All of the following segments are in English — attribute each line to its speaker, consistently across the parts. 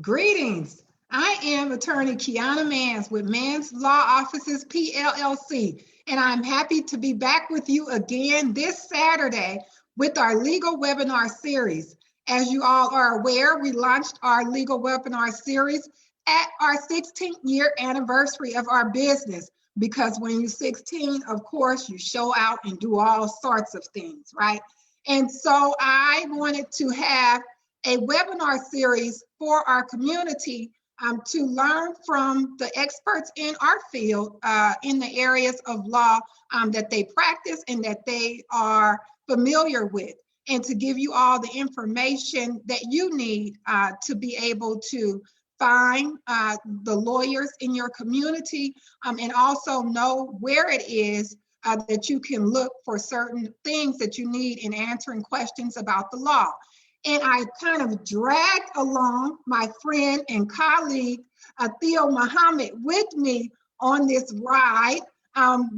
Speaker 1: Greetings. I am Attorney Qiana Manns with Manns Law Offices PLLC, and I'm happy to be back with you again this Saturday with our legal webinar series. As you all are aware, we launched our legal webinar series at our 16th year anniversary of our business, because when you're 16, of course, you show out and do all sorts of things, right? And so I wanted to have a webinar series for our community to learn from the experts in our field in the areas of law that they practice and that they are familiar with, and to give you all the information that you need to be able to find the lawyers in your community, and also know where it is that you can look for certain things that you need in answering questions about the law. And I kind of dragged along my friend and colleague, Athill Muhammad, with me on this ride,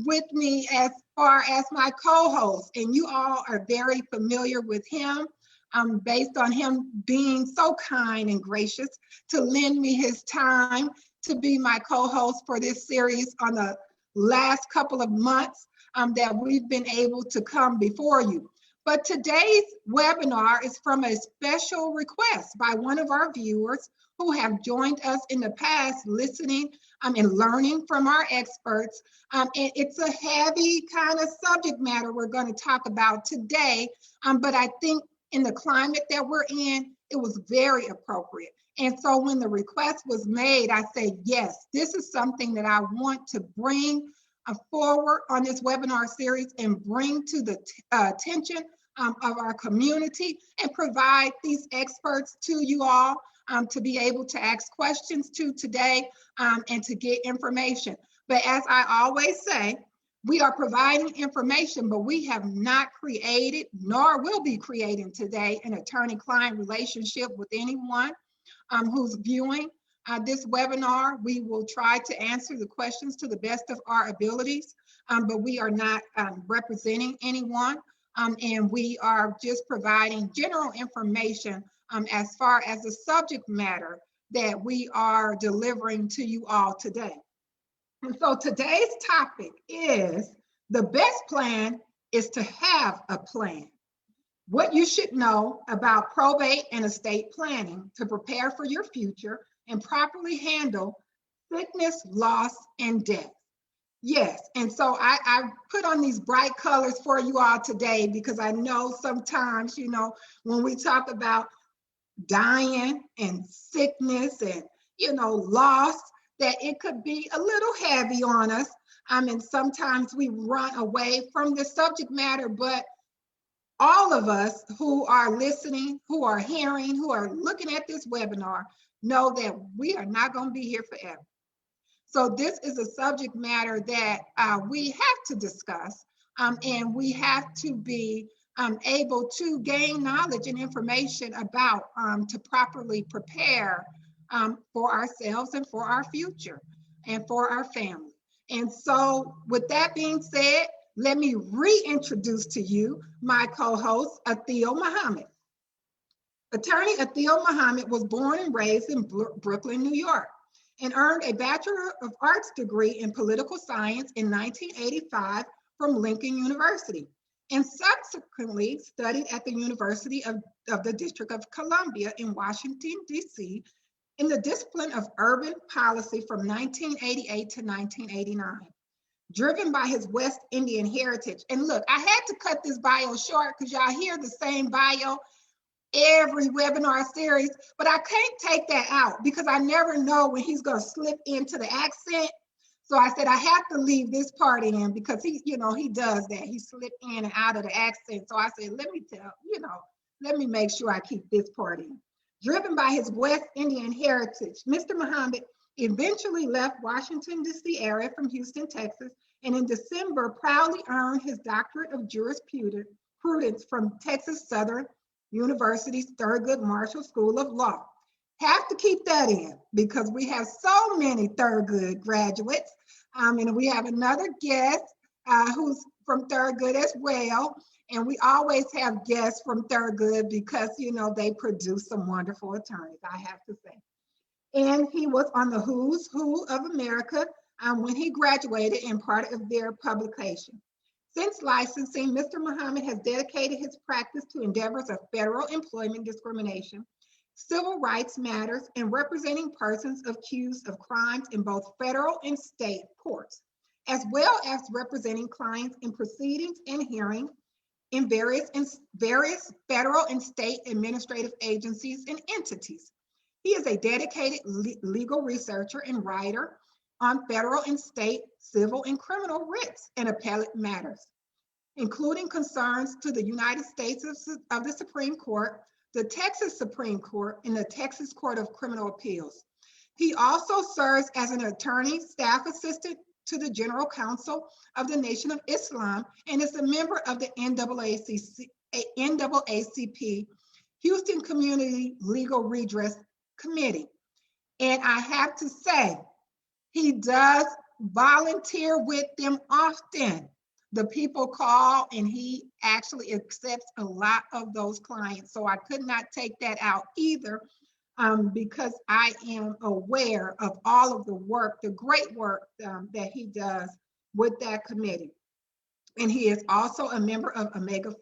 Speaker 1: with me as far as my co-host. And you all are very familiar with him, based on him being so kind and gracious to lend me his time to be my co-host for this series on the last couple of months that we've been able to come before you. But today's webinar is from a special request by one of our viewers who have joined us in the past, listening and learning from our experts. And it's a heavy kind of subject matter we're going to talk about today, but I think in the climate that we're in, it was very appropriate. And so when the request was made, I said, yes, this is something that I want to bring forward on this webinar series and bring to the attention of our community, and provide these experts to you all to be able to ask questions to today and to get information. But as I always say, we are providing information, but we have not created, nor will be creating today, an attorney-client relationship with anyone who's viewing this webinar. We will try to answer the questions to the best of our abilities, but we are not representing anyone, and we are just providing general information as far as the subject matter that we are delivering to you all today. And so today's topic is: the best plan is to have a plan. What you should know about probate and estate planning to prepare for your future and properly handle sickness, loss, and death. Yes, and so I put on these bright colors for you all today because I know sometimes, you know, when we talk about dying and sickness and, you know, loss, that it could be a little heavy on us. And sometimes we run away from the subject matter, but all of us who are listening, who are hearing, who are looking at this webinar know that we are not going to be here forever. So this is a subject matter that we have to discuss, and we have to be able to gain knowledge and information about to properly prepare for ourselves and for our future and for our family. And so with that being said, let me reintroduce to you my co-host, Athill Muhammad. Attorney Athill Muhammad was born and raised in Brooklyn, New York, and earned a Bachelor of Arts degree in political science in 1985 from Lincoln University, and subsequently studied at the University of the District of Columbia in Washington, D.C. in the discipline of urban policy from 1988 to 1989. Driven by his West Indian heritage. And look, I had to cut this bio short because y'all hear the same bio every webinar series, but I can't take that out because I never know when he's going to slip into the accent. So I said I have to leave this part in because he, you know, he does that. He slipped in and out of the accent. So I said, let me make sure I keep this part in. Driven by his West Indian heritage, Mr. Muhammad eventually left Washington, D.C. area from Houston, Texas, and in December proudly earned his doctorate of jurisprudence from Texas Southern University's Thurgood Marshall School of Law. Have to keep that in because we have so many Thurgood graduates. And we have another guest who's from Thurgood as well. And we always have guests from Thurgood because, you know, they produce some wonderful attorneys, I have to say. And he was on the Who's Who of America when he graduated and part of their publication. Since licensing, Mr. Muhammad has dedicated his practice to endeavors of federal employment discrimination, civil rights matters, and representing persons accused of crimes in both federal and state courts, as well as representing clients in proceedings and hearings in various federal and state administrative agencies and entities. He is a dedicated legal researcher and writer on federal and state civil and criminal writs and appellate matters, including concerns to the United States of the Supreme Court, the Texas Supreme Court, and the Texas Court of Criminal Appeals. He also serves as an attorney staff assistant to the General Counsel of the Nation of Islam and is a member of the NAACP Houston Community Legal Redress Committee. And I have to say, he does volunteer with them often. The people call and he actually accepts a lot of those clients. So I could not take that out either because I am aware of all of the work, the great work that he does with that committee. And he is also a member of Omega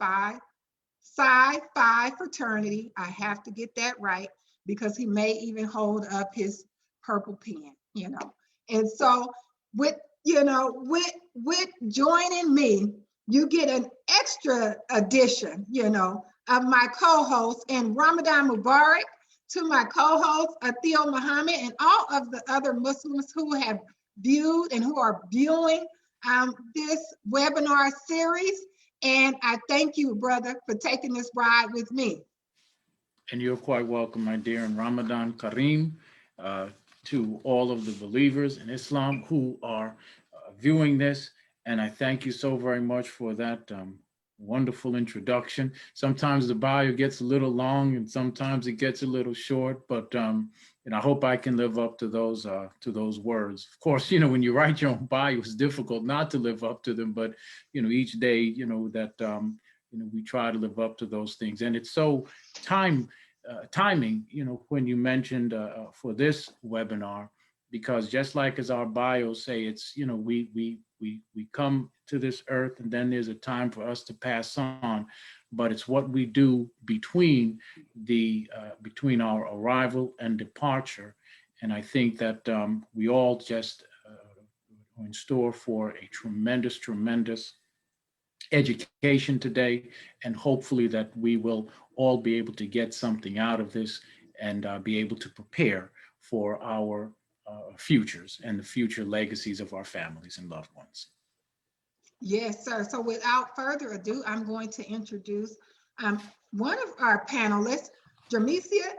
Speaker 1: Psi Phi fraternity. I have to get that right because he may even hold up his purple pen, you know. And so with joining me, you get an extra addition, you know, of my co-host, and Ramadan Mubarak to my co-host, Athill Muhammad, and all of the other Muslims who have viewed and who are viewing this webinar series. And I thank you, brother, for taking this ride with me.
Speaker 2: And you're quite welcome, my dear, and Ramadan Kareem to all of the believers in Islam who are viewing this. And I thank you so very much for that wonderful introduction. Sometimes the bio gets a little long and sometimes it gets a little short, but and I hope I can live up to those words. Of course, you know, when you write your own bio, it's difficult not to live up to them, but you know, each day, you know, that you know, we try to live up to those things. And it's so timing, you know, when you mentioned for this webinar, because just like as our bios say, it's, you know, we come to this earth and then there's a time for us to pass on, but it's what we do between our arrival and departure. And I think that we all just are in store for a tremendous education today, and hopefully that we will all be able to get something out of this and be able to prepare for our futures and the future legacies of our families and loved ones.
Speaker 1: Yes, sir. So without further ado, I'm going to introduce one of our panelists. Jermecia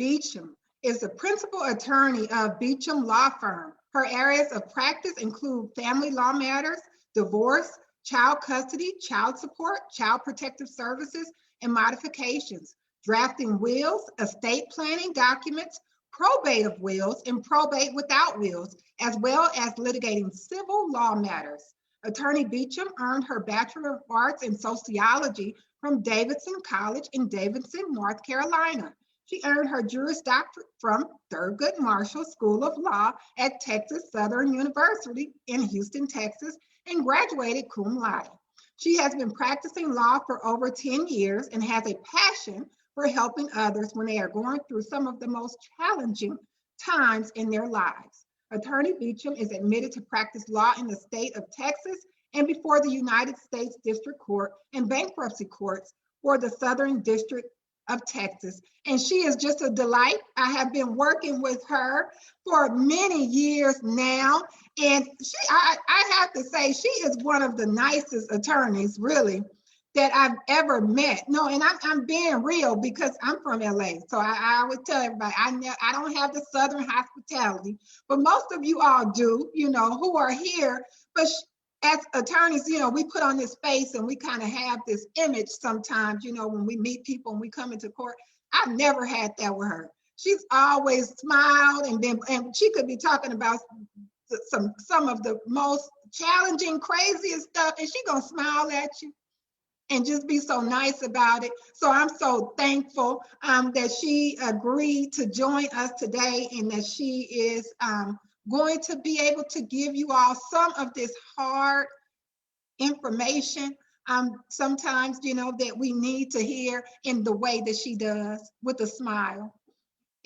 Speaker 1: Beachem is the principal attorney of Beachem Law Firm. Her areas of practice include family law matters, divorce, child custody, child support, child protective services, and modifications, drafting wills, estate planning documents, probate of wills, and probate without wills, as well as litigating civil law matters. Attorney Beachem earned her Bachelor of Arts in Sociology from Davidson College in Davidson, North Carolina. She earned her Juris Doctorate from Thurgood Marshall School of Law at Texas Southern University in Houston, Texas, and graduated cum laude. She has been practicing law for over 10 years and has a passion for helping others when they are going through some of the most challenging times in their lives. Attorney Beachem is admitted to practice law in the state of Texas and before the United States District Court and bankruptcy courts for the Southern District of Texas. And she is just a delight. I have been working with her for many years now. And I have to say, she is one of the nicest attorneys, really, that I've ever met. No, and I'm being real because I'm from LA. So I would tell everybody, I don't have the Southern hospitality, but most of you all do, you know, who are here. But as attorneys, you know, we put on this face and we kind of have this image sometimes, you know, when we meet people and we come into court. I've never had that with her. She's always smiled and she could be talking about some of the most challenging, craziest stuff, and she gonna smile at you and just be so nice about it. So I'm so thankful that she agreed to join us today, and that she is going to be able to give you all some of this hard information, sometimes, that we need to hear in the way that she does, with a smile.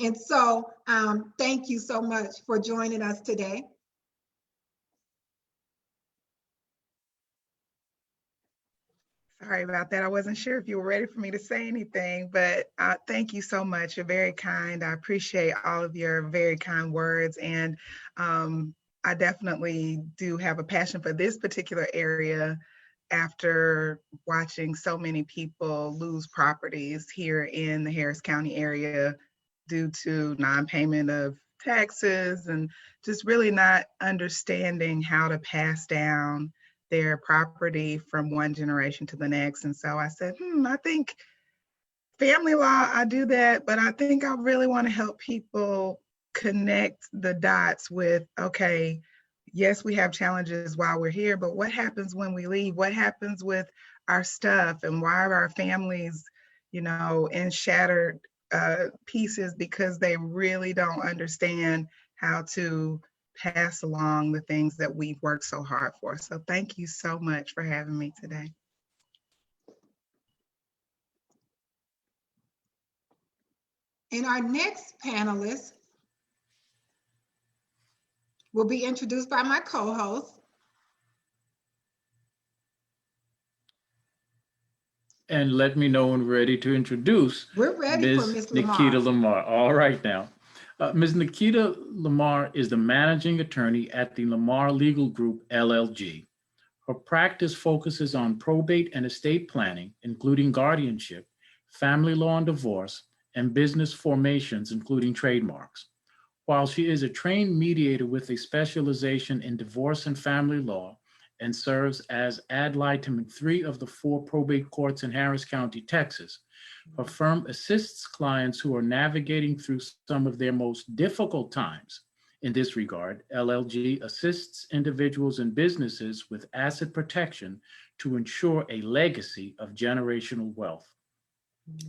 Speaker 1: And so thank you so much for joining us today.
Speaker 3: Sorry about that. I wasn't sure if you were ready for me to say anything, but thank you so much. You're very kind. I appreciate all of your very kind words. And I definitely do have a passion for this particular area after watching so many people lose properties here in the Harris County area due to non-payment of taxes and just really not understanding how to pass down their property from one generation to the next. And so I said, I think family law, I do that, but I think I really want to help people connect the dots with, okay, yes, we have challenges while we're here, but what happens when we leave? What happens with our stuff, and why are our families, in shattered pieces because they really don't understand how to pass along the things that we've worked so hard for. So thank you so much for having me today.
Speaker 1: And our next panelist will be introduced by my co-host.
Speaker 2: And let me know when we're ready to introduce
Speaker 1: We're ready for Ms.
Speaker 2: Nikita Lamar. All right now. Ms. Nikita Lamar is the managing attorney at the Lamar Legal Group, LLG. Her practice focuses on probate and estate planning, including guardianship, family law and divorce, and business formations, including trademarks. While she is a trained mediator with a specialization in divorce and family law, and serves as ad litem in 3 of the 4 probate courts in Harris County, Texas, her firm assists clients who are navigating through some of their most difficult times. In this regard, LLG assists individuals and businesses with asset protection to ensure a legacy of generational wealth.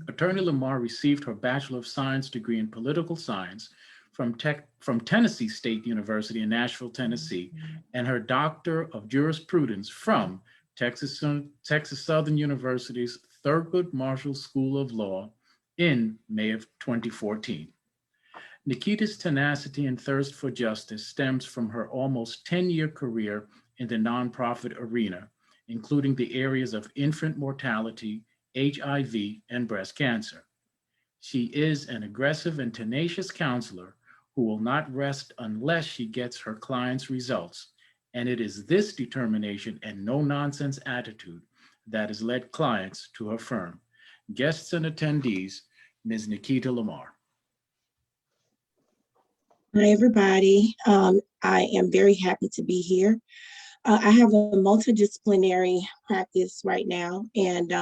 Speaker 2: Attorney Lamar received her Bachelor of Science degree in Political Science from Tennessee State University in Nashville, Tennessee, and her Doctor of Jurisprudence from Texas Southern University's Thurgood Marshall School of Law in May of 2014. Nikita's tenacity and thirst for justice stems from her almost 10-year career in the nonprofit arena, including the areas of infant mortality, HIV, and breast cancer. She is an aggressive and tenacious counselor who will not rest unless she gets her clients' results. And it is this determination and no-nonsense attitude that has led clients to her firm. Guests and attendees, Ms. Nikita Lamar.
Speaker 4: Hi, everybody. I am very happy to be here. I have a multidisciplinary practice right now, and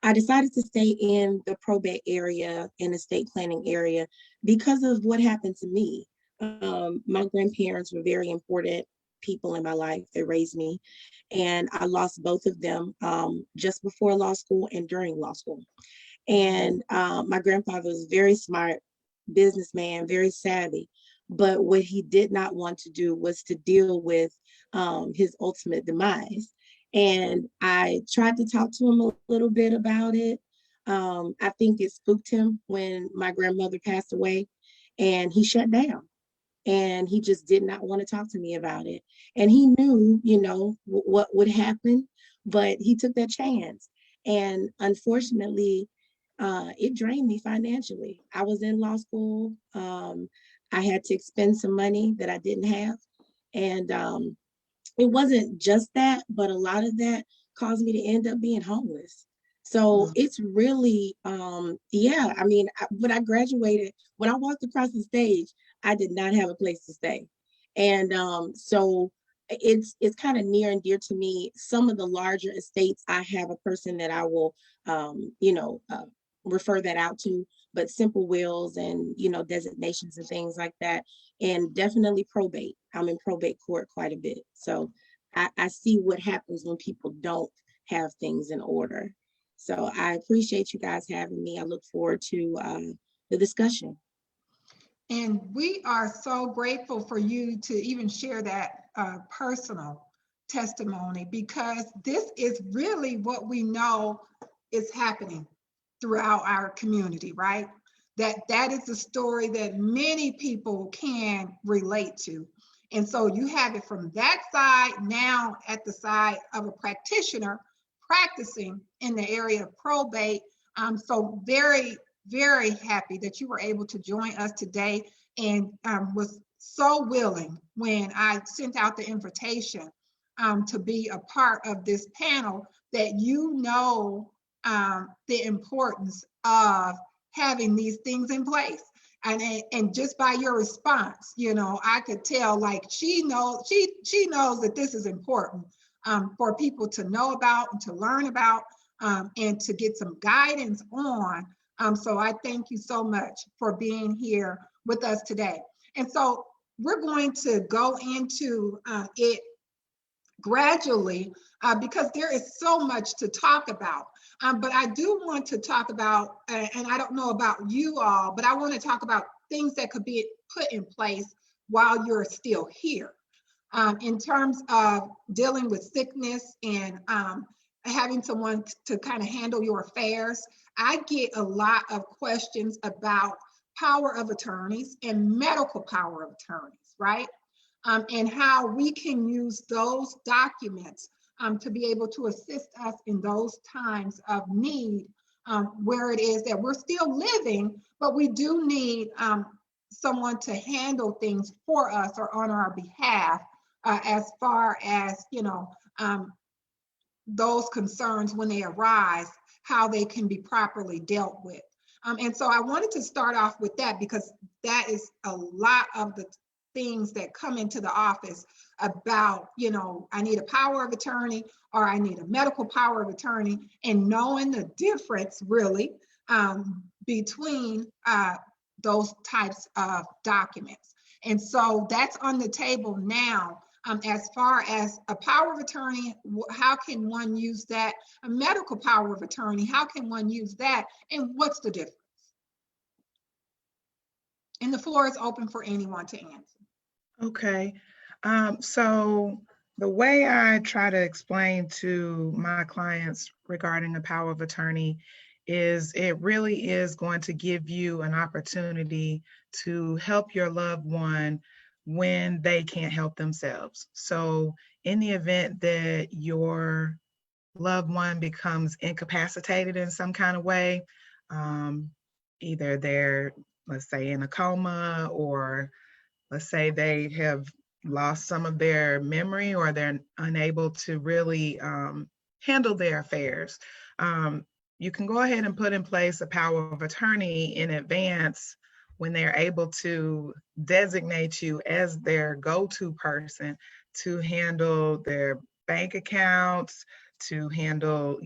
Speaker 4: I decided to stay in the probate area and estate planning area because of what happened to me. My grandparents were very important people in my life. They raised me, and I lost both of them just before law school and during law school. And my grandfather was very smart businessman, very savvy, but what he did not want to do was to deal with his ultimate demise. And I tried to talk to him a little bit about it. I think it spooked him when my grandmother passed away, and he shut down. And he just did not want to talk to me about it. And he knew, what would happen, but he took that chance. And unfortunately, it drained me financially. I was in law school. I had to expend some money that I didn't have. And it wasn't just that, but a lot of that caused me to end up being homeless. So it's really, when I graduated, when I walked across the stage, I did not have a place to stay. And so it's kind of near and dear to me. Some of the larger estates, I have a person that I will, refer that out to. but simple wills and, designations and things like that. And definitely probate. I'm in probate court quite a bit. So I see what happens when people don't have things in order. So I appreciate you guys having me. I look forward to the discussion.
Speaker 1: And we are so grateful for you to even share that personal testimony, because this is really what we know is happening throughout our community, right? That is a story that many people can relate to. And so you have it from that side, now at the side of a practitioner practicing in the area of probate. I'm so very, very happy that you were able to join us today, and was so willing when I sent out the invitation to be a part of this panel, that the importance of having these things in place. And just by your response, I could tell, like, she knows that this is important for people to know about and to learn about, and to get some guidance on. So I thank you so much for being here with us today. And so we're going to go into it gradually, because there is so much to talk about. But I do want to talk about, and I don't know about you all, but I want to talk about things that could be put in place while you're still here, in terms of dealing with sickness and having someone to kind of handle your affairs. I get a lot of questions about power of attorneys and medical power of attorneys, right? And how we can use those documents to be able to assist us in those times of need, where it is that we're still living, but we do need someone to handle things for us or on our behalf, as far as, those concerns when they arise, how they can be properly dealt with. And so I wanted to start off with that, because that is a lot of the things that come into the office about, I need a power of attorney or I need a medical power of attorney, and knowing the difference really between those types of documents. And so that's on the table now. As far as a power of attorney, how can one use that? A medical power of attorney, how can one use that? And what's the difference? And the floor is open for anyone to answer.
Speaker 3: Okay. So the way I try to explain to my clients regarding a power of attorney is it really is going to give you an opportunity to help your loved one when they can't help themselves. So in the event that your loved one becomes incapacitated in some kind of way, either they're, let's say, in a coma, or let's say they have lost some of their memory, or they're unable to really handle their affairs, you can go ahead and put in place a power of attorney in advance when they're able to designate you as their go-to person to handle their bank accounts, to handle,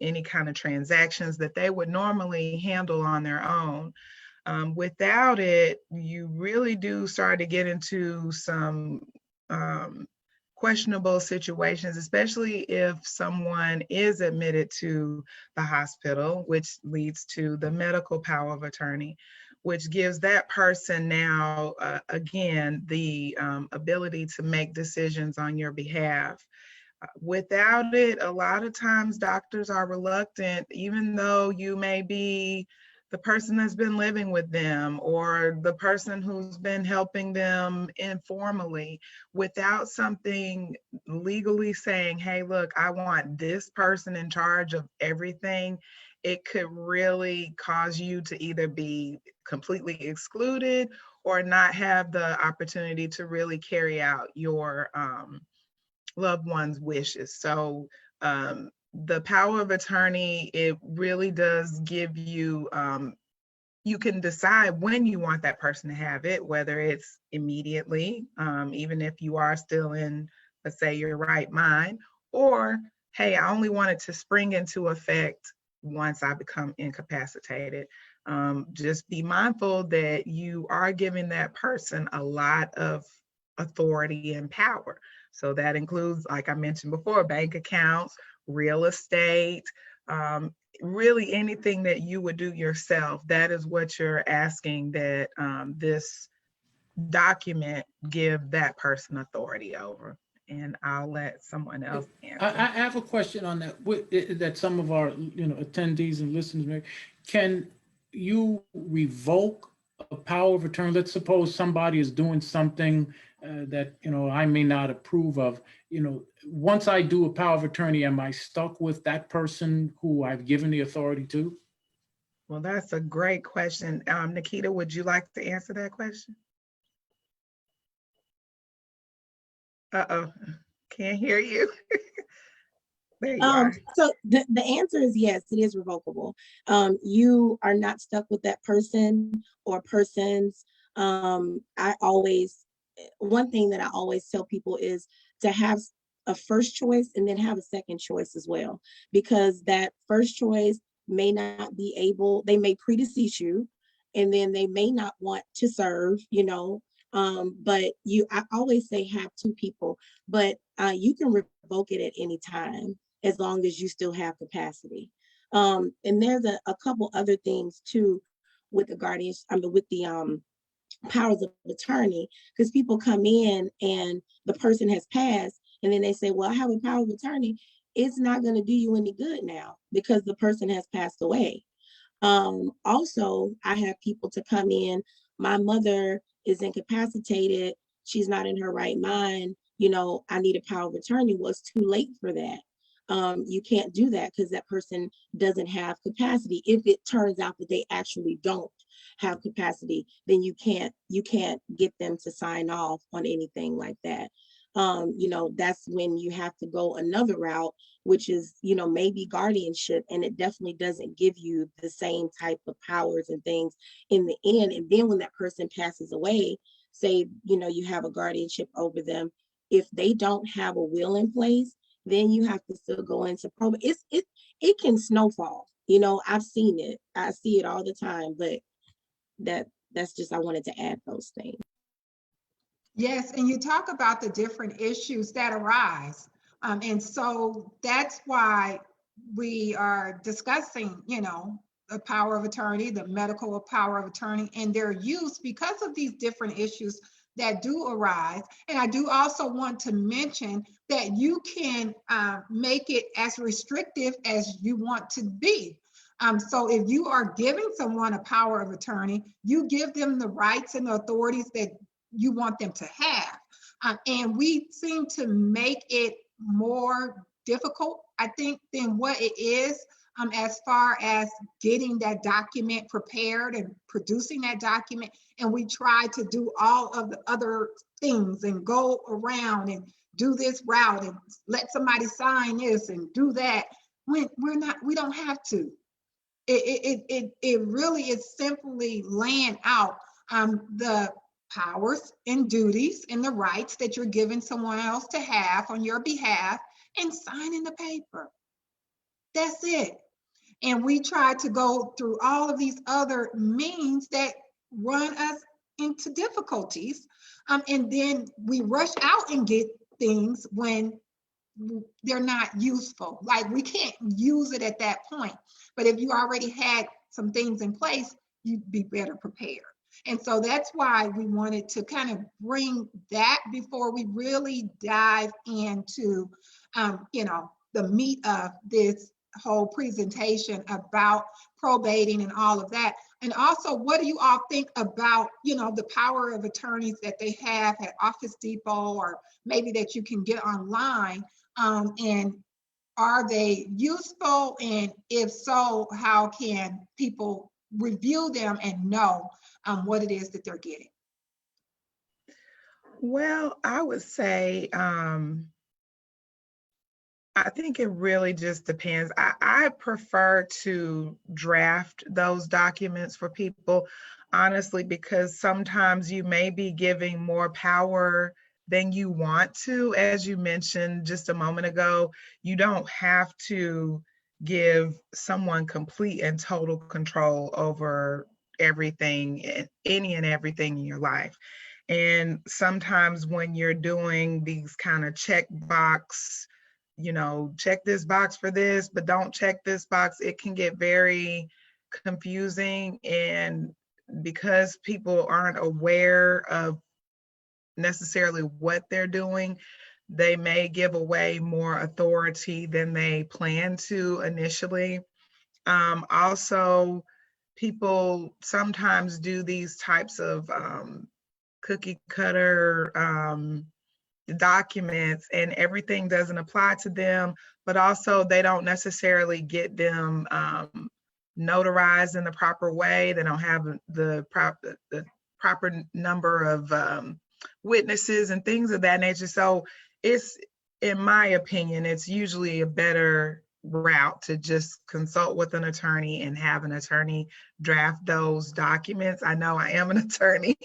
Speaker 3: any kind of transactions that they would normally handle on their own. Without it, you really do start to get into some questionable situations, especially if someone is admitted to the hospital, which leads to the medical power of attorney, which gives that person now, again, the ability to make decisions on your behalf. Without it, a lot of times doctors are reluctant, even though you may be the person that's been living with them or the person who's been helping them informally, without something legally saying, hey, look, I want this person in charge of everything, it could really cause you to either be completely excluded or not have the opportunity to really carry out your loved one's wishes. So the power of attorney, it really does give you, you can decide when you want that person to have it, whether it's immediately, even if you are still in, let's say, your right mind, or, hey, I only want it to spring into effect once I become incapacitated. Just be mindful that you are giving that person a lot of authority and power. So that includes, like I mentioned before, bank accounts, real estate, really anything that you would do yourself. That is what you're asking that this document give that person authority over. And I'll let someone else
Speaker 2: I
Speaker 3: answer.
Speaker 2: have a question on that, that some of our, attendees and listeners may. Can you revoke a power of attorney? Let's suppose somebody is doing something that, I may not approve of. Once I do a power of attorney, am I stuck with that person who I've given the authority to?
Speaker 3: Well, that's a great question. Nikita, would you like to answer that question? Uh-oh, can't hear you. There you are.
Speaker 4: So the answer is yes, it is revocable. You are not stuck with that person or persons. One thing that I always tell people is to have a first choice and then have a second choice as well, because that first choice may not be able, they may predecease you, and then they may not want to serve, but I always say have two people, but you can revoke it at any time as long as you still have capacity. And there's a couple other things too with the with the powers of attorney, because people come in and the person has passed and then they say, well, I have a power of attorney. It's not going to do you any good now because the person has passed away. Also, I have people to come in, my mother is incapacitated, she's not in her right mind, I need a power of attorney. Well, it's too late for that. You can't do that because that person doesn't have capacity. If it turns out that they actually don't have capacity, then you can't get them to sign off on anything like that. That's when you have to go another route, which is, maybe guardianship, and it definitely doesn't give you the same type of powers and things in the end. And then when that person passes away, say, you have a guardianship over them, if they don't have a will in place, then you have to still go into probate. It can snowfall. I've seen it. I see it all the time, but that's just, I wanted to add those things.
Speaker 1: Yes, and you talk about the different issues that arise. And so that's why we are discussing, the power of attorney, the medical power of attorney, and their use because of these different issues that do arise. And I do also want to mention that you can make it as restrictive as you want to be. So if you are giving someone a power of attorney, you give them the rights and the authorities that you want them to have. And we seem to make it more difficult, I think, than what it is, as far as getting that document prepared and producing that document. And we try to do all of the other things and go around and do this route and let somebody sign this and do that when we don't have to. It really is simply laying out the powers and duties and the rights that you're giving someone else to have on your behalf and signing the paper. That's it. And we try to go through all of these other means that run us into difficulties. And then we rush out and get things when they're not useful. Like, we can't use it at that point. But if you already had some things in place, you'd be better prepared. And so that's why we wanted to kind of bring that before we really dive into, the meat of this whole presentation about probating and all of that. And also, what do you all think about, the power of attorneys that they have at Office Depot, or maybe that you can get online? And are they useful? And if so, how can people review them and know what it is that they're getting?
Speaker 3: Well, I would say, I think it really just depends. I prefer to draft those documents for people, honestly, because sometimes you may be giving more power than you want to. As you mentioned just a moment ago, you don't have to give someone complete and total control over everything, any and everything in your life. And sometimes when you're doing these kind of check box, check this box for this, but don't check this box, it can get very confusing. And because people aren't aware of necessarily what they're doing, they may give away more authority than they plan to initially. Also, people sometimes do these types of cookie cutter documents, and everything doesn't apply to them, but also they don't necessarily get them notarized in the proper way. They don't have the proper number of witnesses and things of that nature. So it's, in my opinion, it's usually a better route to just consult with an attorney and have an attorney draft those documents. I know I am an attorney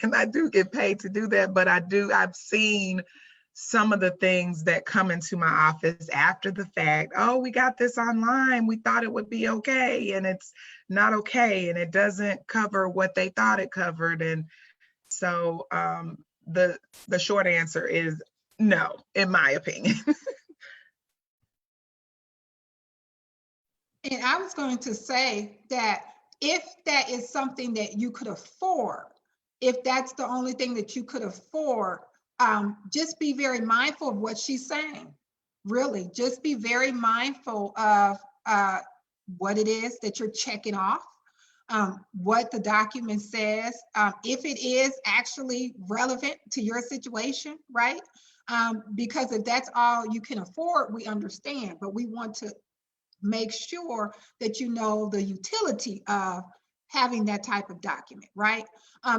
Speaker 3: and I do get paid to do that, but I've seen some of the things that come into my office after the fact. Oh, we got this online, we thought it would be okay, and it's not okay, and it doesn't cover what they thought it covered. And so the short answer is no, in my opinion.
Speaker 1: And I was going to say that if that is something that you could afford, if that's the only thing that you could afford, just be very mindful of what she's saying. Really, just be very mindful of what it is that you're checking off, what the document says, if it is actually relevant to your situation, right? Because if that's all you can afford, we understand, but we want to make sure that you know the utility of having that type of document, right?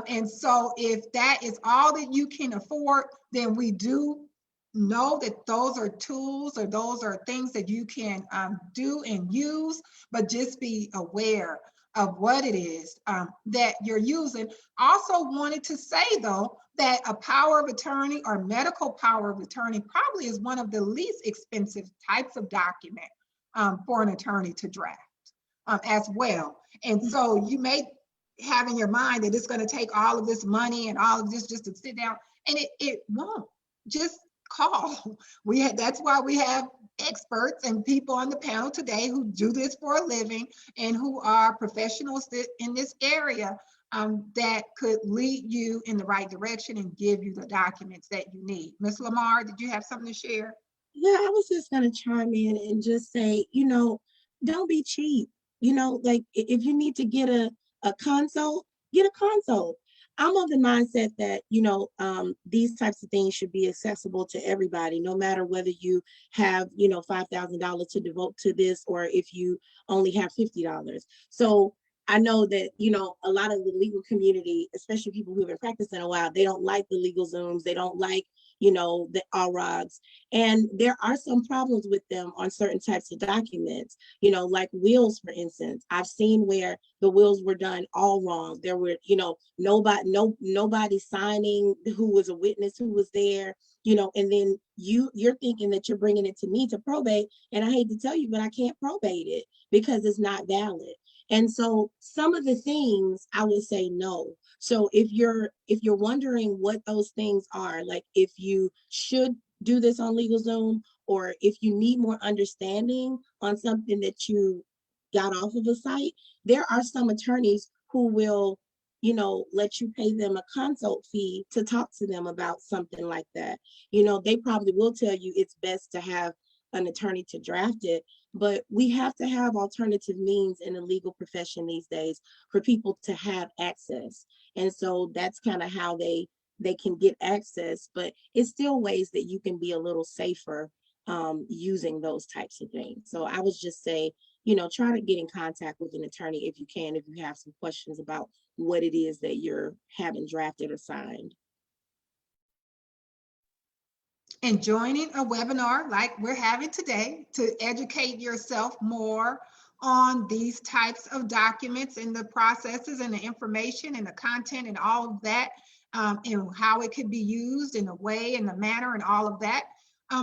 Speaker 1: And so if that is all that you can afford, then we do know that those are tools, or those are things that you can do and use, but just be aware of what it is that you're using. Also wanted to say though, that a power of attorney or medical power of attorney probably is one of the least expensive types of document for an attorney to draft as well. And so you may have in your mind that it's going to take all of this money and all of this just to sit down, and it won't. Just call. That's why we have experts and people on the panel today who do this for a living and who are professionals in this area that could lead you in the right direction and give you the documents that you need. Ms. Lamar, did you have something to share?
Speaker 4: Yeah, I was just going to chime in and just say, don't be cheap. Like if you need to get a consult, get a consult. I'm of the mindset that, these types of things should be accessible to everybody, no matter whether you have, $5,000 to devote to this, or if you only have $50. So I know that, a lot of the legal community, especially people who've been practicing a while, they don't like the legal Zooms. They don't like, the ROGs. And there are some problems with them on certain types of documents, like wills, for instance. I've seen where the wills were done all wrong. There were, nobody signing who was a witness who was there, and then you're thinking that you're bringing it to me to probate. And I hate to tell you, but I can't probate it because it's not valid. And so some of the things I would say no. So if you're wondering what those things are, like if you should do this on LegalZoom, or if you need more understanding on something that you got off of a site, there are some attorneys who will, let you pay them a consult fee to talk to them about something like that. They probably will tell you it's best to have an attorney to draft it, but we have to have alternative means in the legal profession these days for people to have access. And so that's kind of how they can get access, but it's still ways that you can be a little safer using those types of things. So I would just say, try to get in contact with an attorney if you can, if you have some questions about what it is that you're having drafted or signed.
Speaker 1: And joining a webinar like we're having today to educate yourself more on these types of documents and the processes and the information and the content and all of that, and how it could be used in a way and the manner and all of that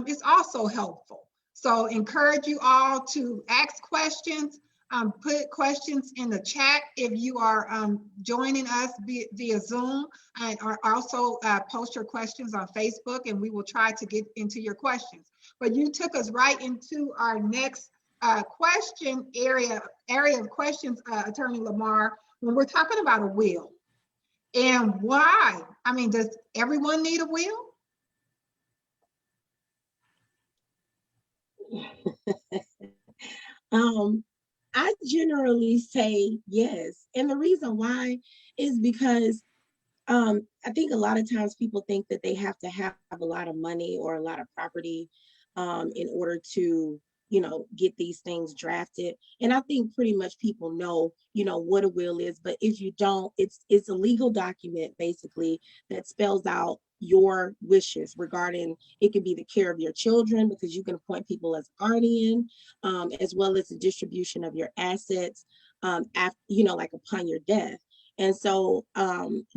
Speaker 1: is also helpful. So encourage you all to ask questions, put questions in the chat if you are joining us via Zoom, or also post your questions on Facebook, and we will try to get into your questions. But you took us right into our next question area of questions, Attorney Lamar, when we're talking about a will. And why? I mean, does everyone need a will?
Speaker 4: I generally say yes. And the reason why is because I think a lot of times people think that they have to have a lot of money or a lot of property in order to, get these things drafted. And I think pretty much people know, what a will is. But if you don't, it's a legal document basically that spells out your wishes regarding, it could be the care of your children, because you can appoint people as guardian, as well as the distribution of your assets after, like upon your death. And so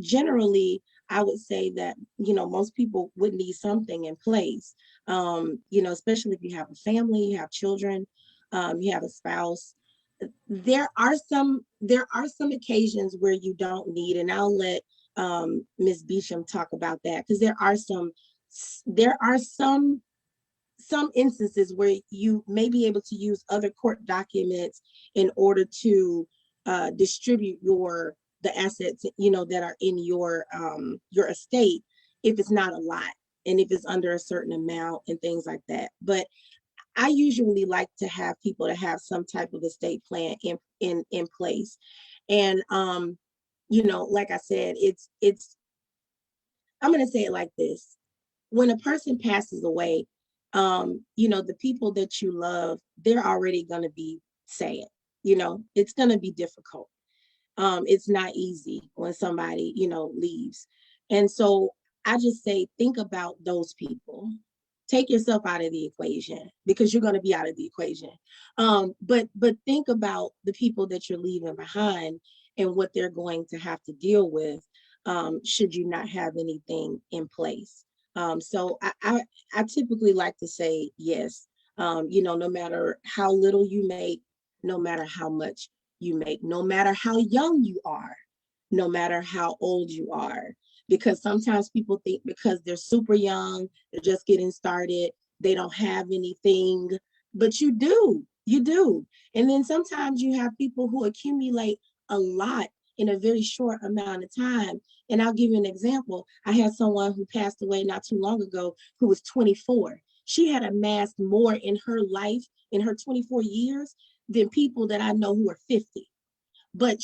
Speaker 4: generally, I would say that, most people would need something in place, especially if you have a family, you have children, you have a spouse. There are some occasions where you don't need, and I'll let Ms. Beachem talk about that, because there are some instances where you may be able to use other court documents in order to distribute the assets, that are in your estate, if it's not a lot and if it's under a certain amount and things like that. But I usually like to have people to have some type of estate plan in place. And like I said, it's I'm going to say it like this. When a person passes away, the people that you love, they're already going to be sad. It's going to be difficult. It's not easy when somebody, leaves. And so I just say, think about those people. Take yourself out of the equation, because you're going to be out of the equation. But think about the people that you're leaving behind and what they're going to have to deal with should you not have anything in place. So I typically like to say yes, no matter how little you make, no matter how much you make, no matter how young you are, no matter how old you are, because sometimes people think because they're super young, they're just getting started, they don't have anything, but you do. And then sometimes you have people who accumulate a lot in a very short amount of time. And I'll give you an example. I had someone who passed away not too long ago who was 24. She had amassed more in her life, in her 24 years, than people that I know who are 50. But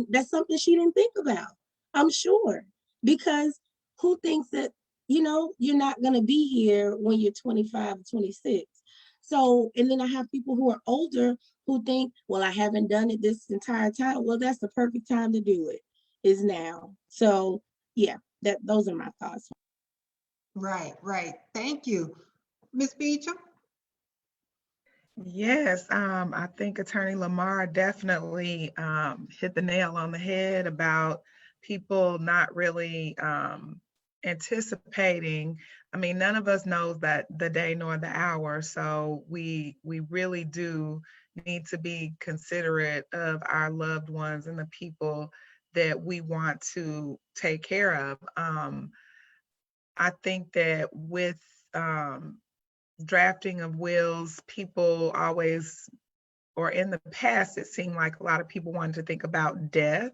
Speaker 4: that's something she didn't think about, I'm sure, because who thinks that, you're not going to be here when you're 25 or 26. So, and then I have people who are older who think, well, I haven't done it this entire time. Well, that's the perfect time to do it, is now. So yeah, those are my thoughts.
Speaker 1: Right. Thank you. Ms. Beachem?
Speaker 3: Yes, I think Attorney Lamar definitely hit the nail on the head about people not really anticipating. I mean, none of us knows that the day nor the hour, so we really do need to be considerate of our loved ones and the people that we want to take care of. I think that with drafting of wills, people always, or in the past, it seemed like a lot of people wanted to think about death.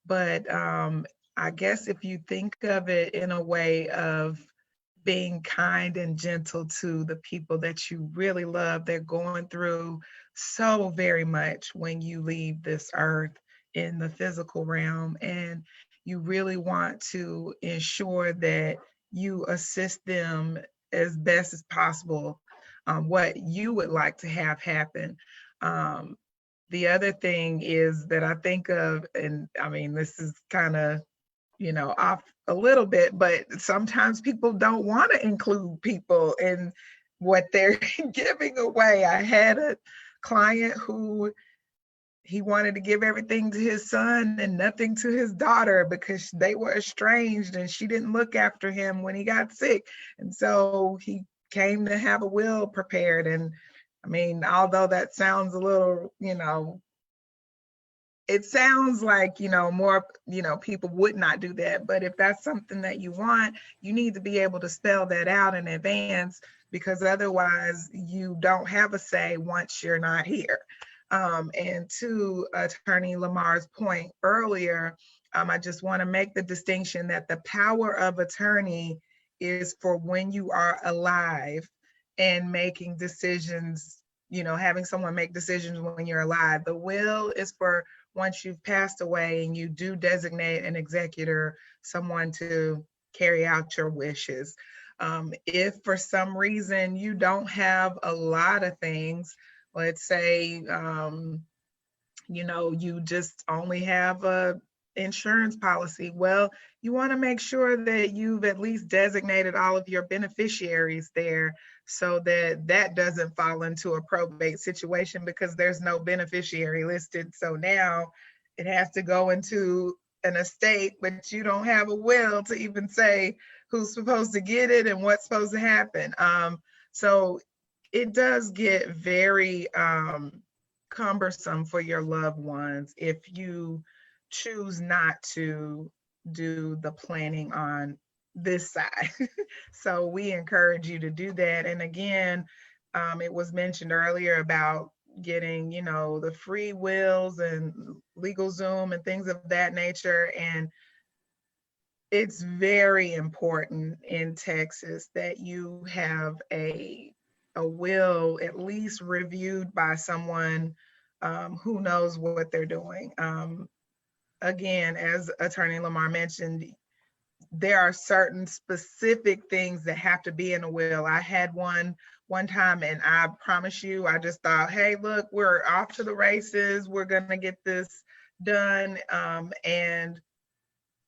Speaker 3: But I guess if you think of it in a way of being kind and gentle to the people that you really love, they're going through so very much when you leave this earth in the physical realm. And you really want to ensure that you assist them as best as possible, what you would like to have happen. The other thing is that I think of, and I mean, this is kind of, off a little bit, but sometimes people don't want to include people in what they're giving away. I had a client who he wanted to give everything to his son and nothing to his daughter because they were estranged and she didn't look after him when he got sick. And so he came to have a will prepared. And I mean, although that sounds a little, it sounds like, more, people would not do that. But if that's something that you want, you need to be able to spell that out in advance, because otherwise you don't have a say once you're not here. And to Attorney Lamar's point earlier, I just want to make the distinction that the power of attorney is for when you are alive and making decisions, having someone make decisions when you're alive. The will is for once you've passed away and you do designate an executor, someone to carry out your wishes. If for some reason you don't have a lot of things, let's say, you just only have a insurance policy, well, you want to make sure that you've at least designated all of your beneficiaries there, so that that doesn't fall into a probate situation because there's no beneficiary listed. So now it has to go into an estate, but you don't have a will to even say who's supposed to get it and what's supposed to happen. So it does get very cumbersome for your loved ones if you choose not to do the planning on this side. So we encourage you to do that. And again, it was mentioned earlier about getting, the free wills and LegalZoom and things of that nature. And it's very important in Texas that you have a will at least reviewed by someone who knows what they're doing. Again, as Attorney Lamar mentioned, there are certain specific things that have to be in a will. I had one time, and I promise you, I just thought, hey, look, we're off to the races. We're going to get this done. And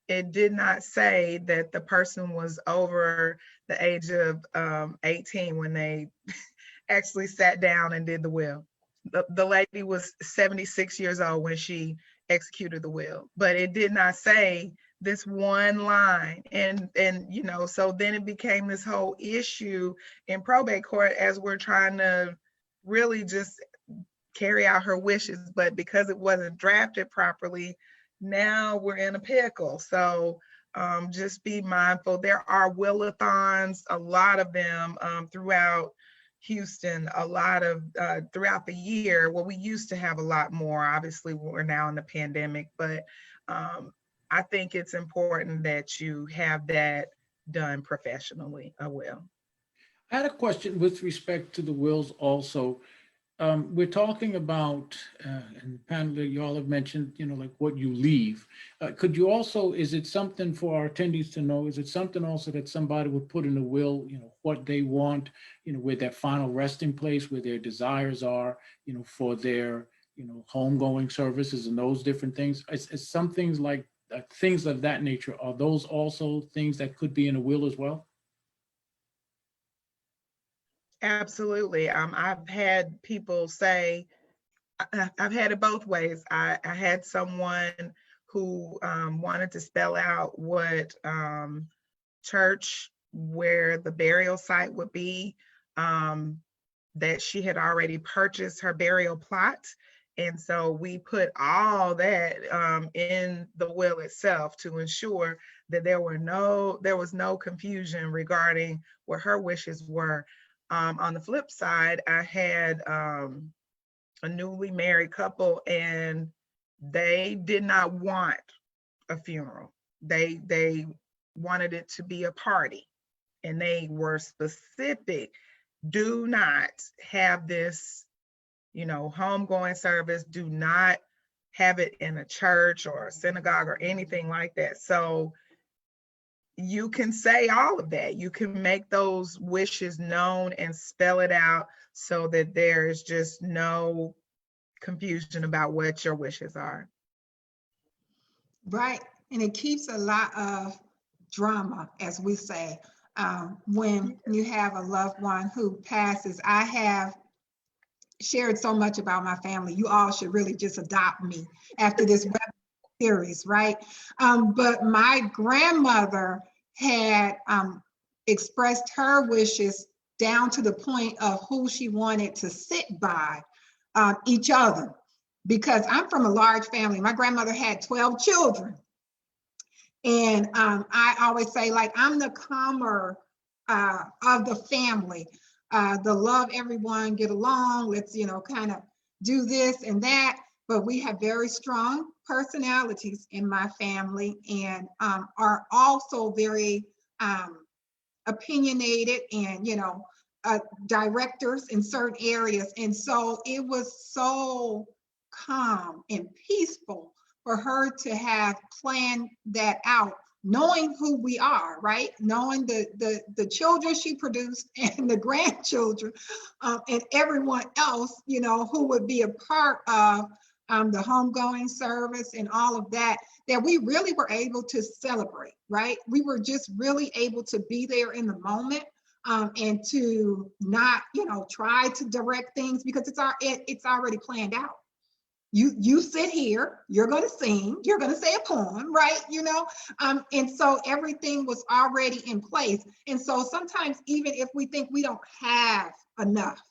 Speaker 3: it did not say that the person was over the age of 18 when they actually sat down and did the will. The lady was 76 years old when she executed the will, but it did not say this one line. And so then it became this whole issue in probate court as we're trying to really just carry out her wishes. But because it wasn't drafted properly, now we're in a pickle. So just be mindful. There are will-a-thons, a lot of them throughout Houston, a lot of throughout the year. Well, we used to have a lot more. Obviously, we're now in the pandemic, but I think it's important that you have that done professionally. I will.
Speaker 2: I had a question with respect to the wills also. We're talking about, and panel, y'all have mentioned, like what you leave. Could you also, is it something for our attendees to know, is it something also that somebody would put in a will, what they want, where their final resting place, where their desires are, for their, homegoing services and those different things? It's some things like things of that nature. Are those also things that could be in a will as well?
Speaker 3: Absolutely. I've had people say, I've had it both ways. I had someone who wanted to spell out what church where the burial site would be, that she had already purchased her burial plot. And so we put all that in the will itself to ensure that there was no confusion regarding what her wishes were. On the flip side, I had a newly married couple, and they did not want a funeral. They wanted it to be a party, and they were specific. Do not have this, homegoing service. Do not have it in a church or a synagogue or anything like that. So you can say all of that. You can make those wishes known and spell it out so that there is just no confusion about what your wishes are.
Speaker 1: Right. And it keeps a lot of drama, as we say, when you have a loved one who passes. I have shared so much about my family. You all should really just adopt me after this web series, right? But my grandmother had expressed her wishes down to the point of who she wanted to sit by each other. Because I'm from a large family. My grandmother had 12 children. And I always say, like, I'm the calmer of the family. The love everyone, get along, let's, kind of do this and that. But we have very strong personalities in my family, and are also very opinionated and, directors in certain areas. And so it was so calm and peaceful for her to have planned that out, knowing who we are, right? Knowing the children she produced and the grandchildren, and everyone else, who would be a part of the homegoing service and all of that, that we really were able to celebrate, right? We were just really able to be there in the moment, and to not, try to direct things, because it's already planned out. You sit here, you're going to sing, you're going to say a poem, right? And so everything was already in place. And so sometimes, even if we think we don't have enough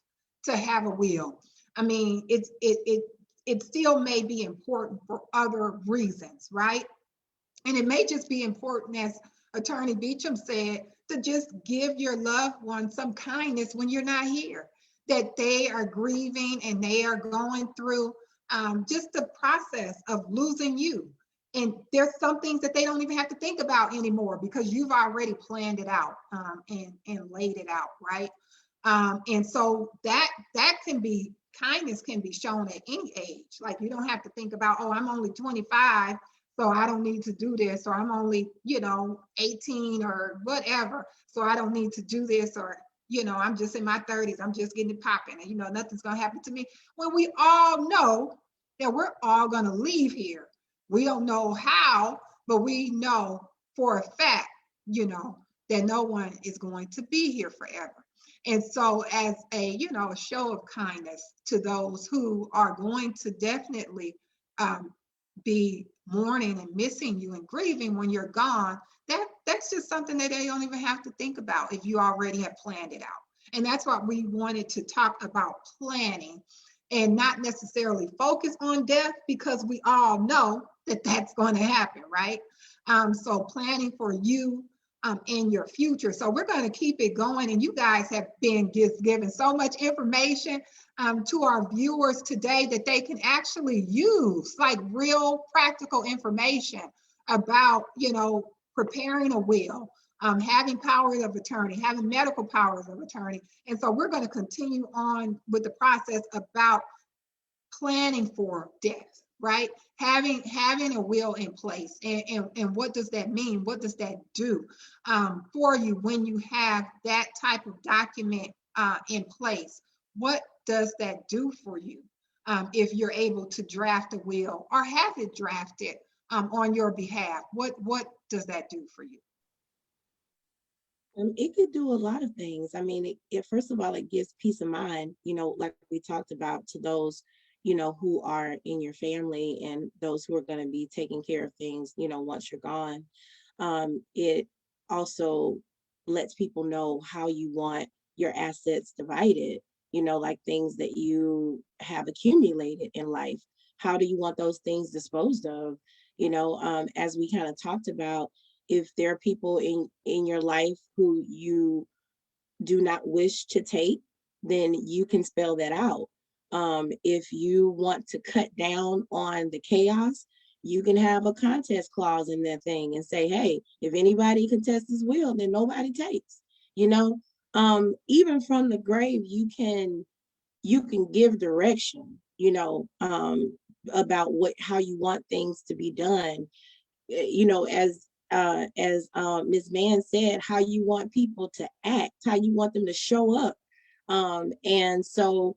Speaker 1: to have a will, I mean, it still may be important for other reasons, right? And it may just be important, as Attorney Beachem said, to just give your loved one some kindness when you're not here, that they are grieving and they are going through just the process of losing you. And there's some things that they don't even have to think about anymore, because you've already planned it out, and laid it out, right? And so that can be, kindness can be shown at any age. Like, you don't have to think about, oh, I'm only 25, so I don't need to do this, or I'm only, 18 or whatever, so I don't need to do this, or, I'm just in my 30s, I'm just getting it popping, and, nothing's gonna happen to me. When we all know that we're all gonna leave here. We don't know how, but we know for a fact, that no one is going to be here forever. And so, as a, a show of kindness to those who are going to definitely be mourning and missing you and grieving when you're gone, that's just something that they don't even have to think about if you already have planned it out. And that's what we wanted to talk about, planning, and not necessarily focus on death, because we all know that that's going to happen, right? So planning for you in your future. So we're going to keep it going, and you guys have been given so much information to our viewers today that they can actually use, like, real practical information about, preparing a will, having powers of attorney, having medical powers of attorney. And so we're going to continue on with the process about planning for death, right? Having a will in place, and what does that mean? What does that do for you when you have that type of document in place? What does that do for you if you're able to draft a will or have it drafted on your behalf? What does that do for you?
Speaker 4: It could do a lot of things. I mean, it first of all, it gives peace of mind, like we talked about, to those, who are in your family and those who are going to be taking care of things, once you're gone. It also lets people know how you want your assets divided, like things that you have accumulated in life. How do you want those things disposed of? As we kind of talked about, if there are people in your life who you do not wish to take, then you can spell that out. If you want to cut down on the chaos, you can have a contest clause in that thing and say, hey, if anybody contests this will, then nobody takes. Even from the grave, you can give direction, about how you want things to be done. As Ms. Manns said, how you want people to act, how you want them to show up. And so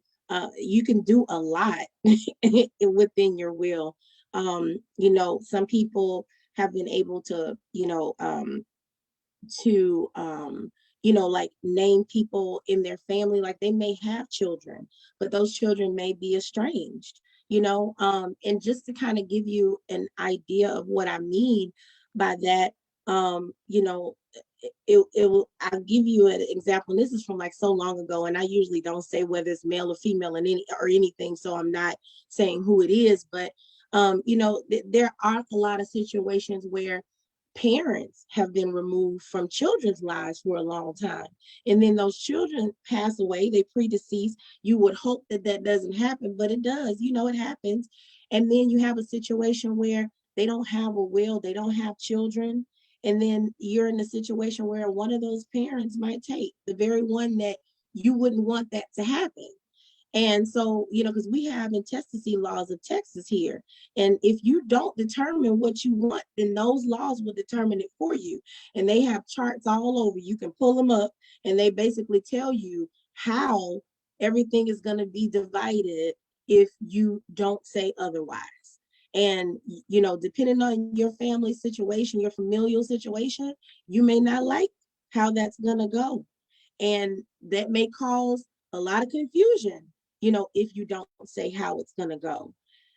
Speaker 4: you can do a lot within your will. Some people have been able to, like name people in their family, like they may have children, but those children may be estranged, and just to kind of give you an idea of what I mean by that, You know, it will, I'll give you an example. This is from like so long ago, and I usually don't say whether it's male or female and anything, so I'm not saying who it is, but you know, there are a lot of situations where parents have been removed from children's lives for a long time, and then those children pass away, they predeceased. You would hope that that doesn't happen, but it does. You know, it happens. And then you have a situation where they don't have a will, they don't have children, and then you're in a situation where one of those parents might take the very one that you wouldn't want that to happen. And so, you know, because we have intestacy laws of Texas here. And if you don't determine what you want, then those laws will determine it for you. And they have charts all over. You can pull them up, and they basically tell you how everything is going to be divided if you don't say otherwise. And, you know, depending on your family situation, your familial situation, you may not like how that's going to go. And that may cause a lot of confusion, you know, if you don't say how it's going to go.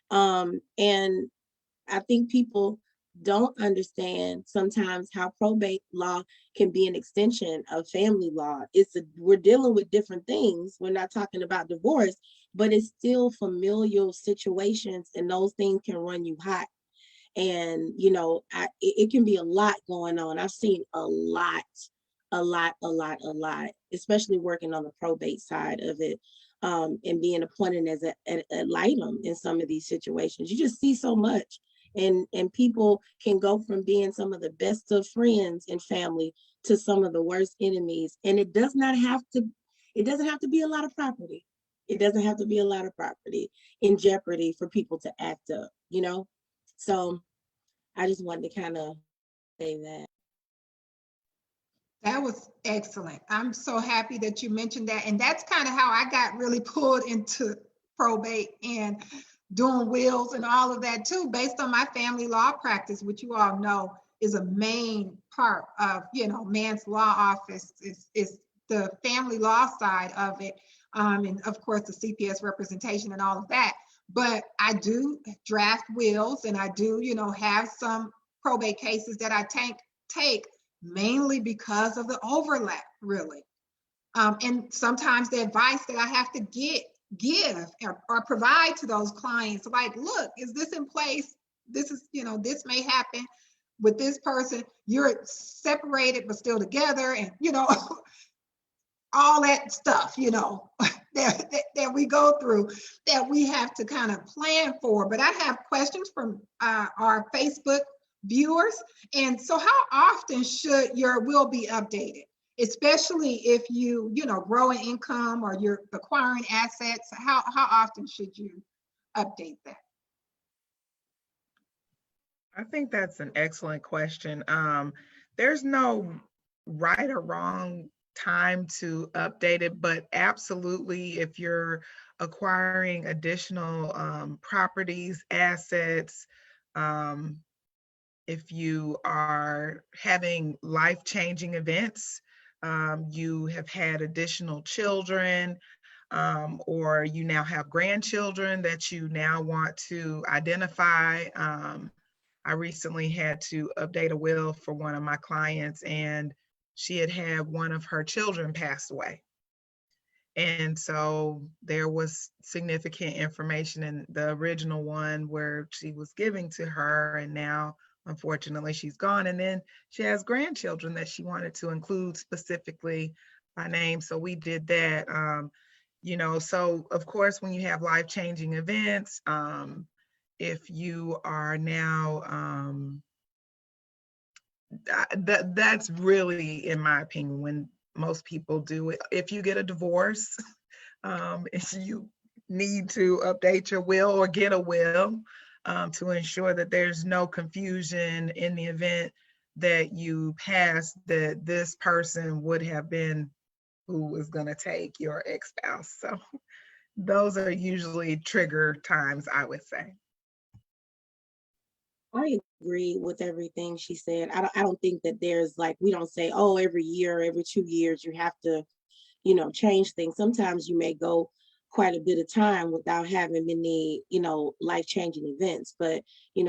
Speaker 4: And I think people don't understand sometimes how probate law can be an extension of family law. We're dealing with different things. We're not talking about divorce, but it's still familial situations, and those things can run you hot. And, you know, it can be a lot going on. I've seen a lot, especially working on the probate side of it. And being appointed as a litem in some of these situations. You just see so much. And people can go from being some of the best of friends and family to some of the worst enemies. And it doesn't have to be a lot of property. It doesn't have to be a lot of property in jeopardy for people to act up, you know? So I just wanted to kind of say that.
Speaker 1: That was excellent. I'm so happy that you mentioned that. And that's kind of how I got really pulled into probate and doing wills and all of that too, based on my family law practice, which you all know is a main part of, you know, Manns Law Office is the family law side of it. And of course the CPS representation and all of that. But I do draft wills, and I do, you know, have some probate cases that I take mainly because of the overlap, really. And sometimes the advice that I have to give or provide to those clients, like, look, is this in place? This is, you know, this may happen with this person. You're separated, but still together, and, you know, all that stuff, you know, that we go through, that we have to kind of plan for. But I have questions from our Facebook viewers. And so how often should your will be updated, especially if you know, grow in income or you're acquiring assets? How often should you update that?
Speaker 3: I think that's an excellent question. There's no right or wrong time to update it, but absolutely, if you're acquiring additional properties, assets, if you are having life-changing events, you have had additional children, or you now have grandchildren that you now want to identify. I recently had to update a will for one of my clients, and she had one of her children pass away. And so there was significant information in the original one where she was giving to her, and now unfortunately she's gone. And then she has grandchildren that she wanted to include specifically by name. So we did that. You know, so of course, when you have life-changing events, if you are now, that's really, in my opinion, when most people do it. If you get a divorce, if you need to update your will or get a will to ensure that there's no confusion in the event that you pass, that this person would have been who was going to take your ex-spouse. So those are usually trigger times, I would say.
Speaker 4: I agree with everything she said. I don't think that there's, like, we don't say, oh, every year, every 2 years, you have to, you know, change things. Sometimes you may go quite a bit of time without having many, life-changing events. But,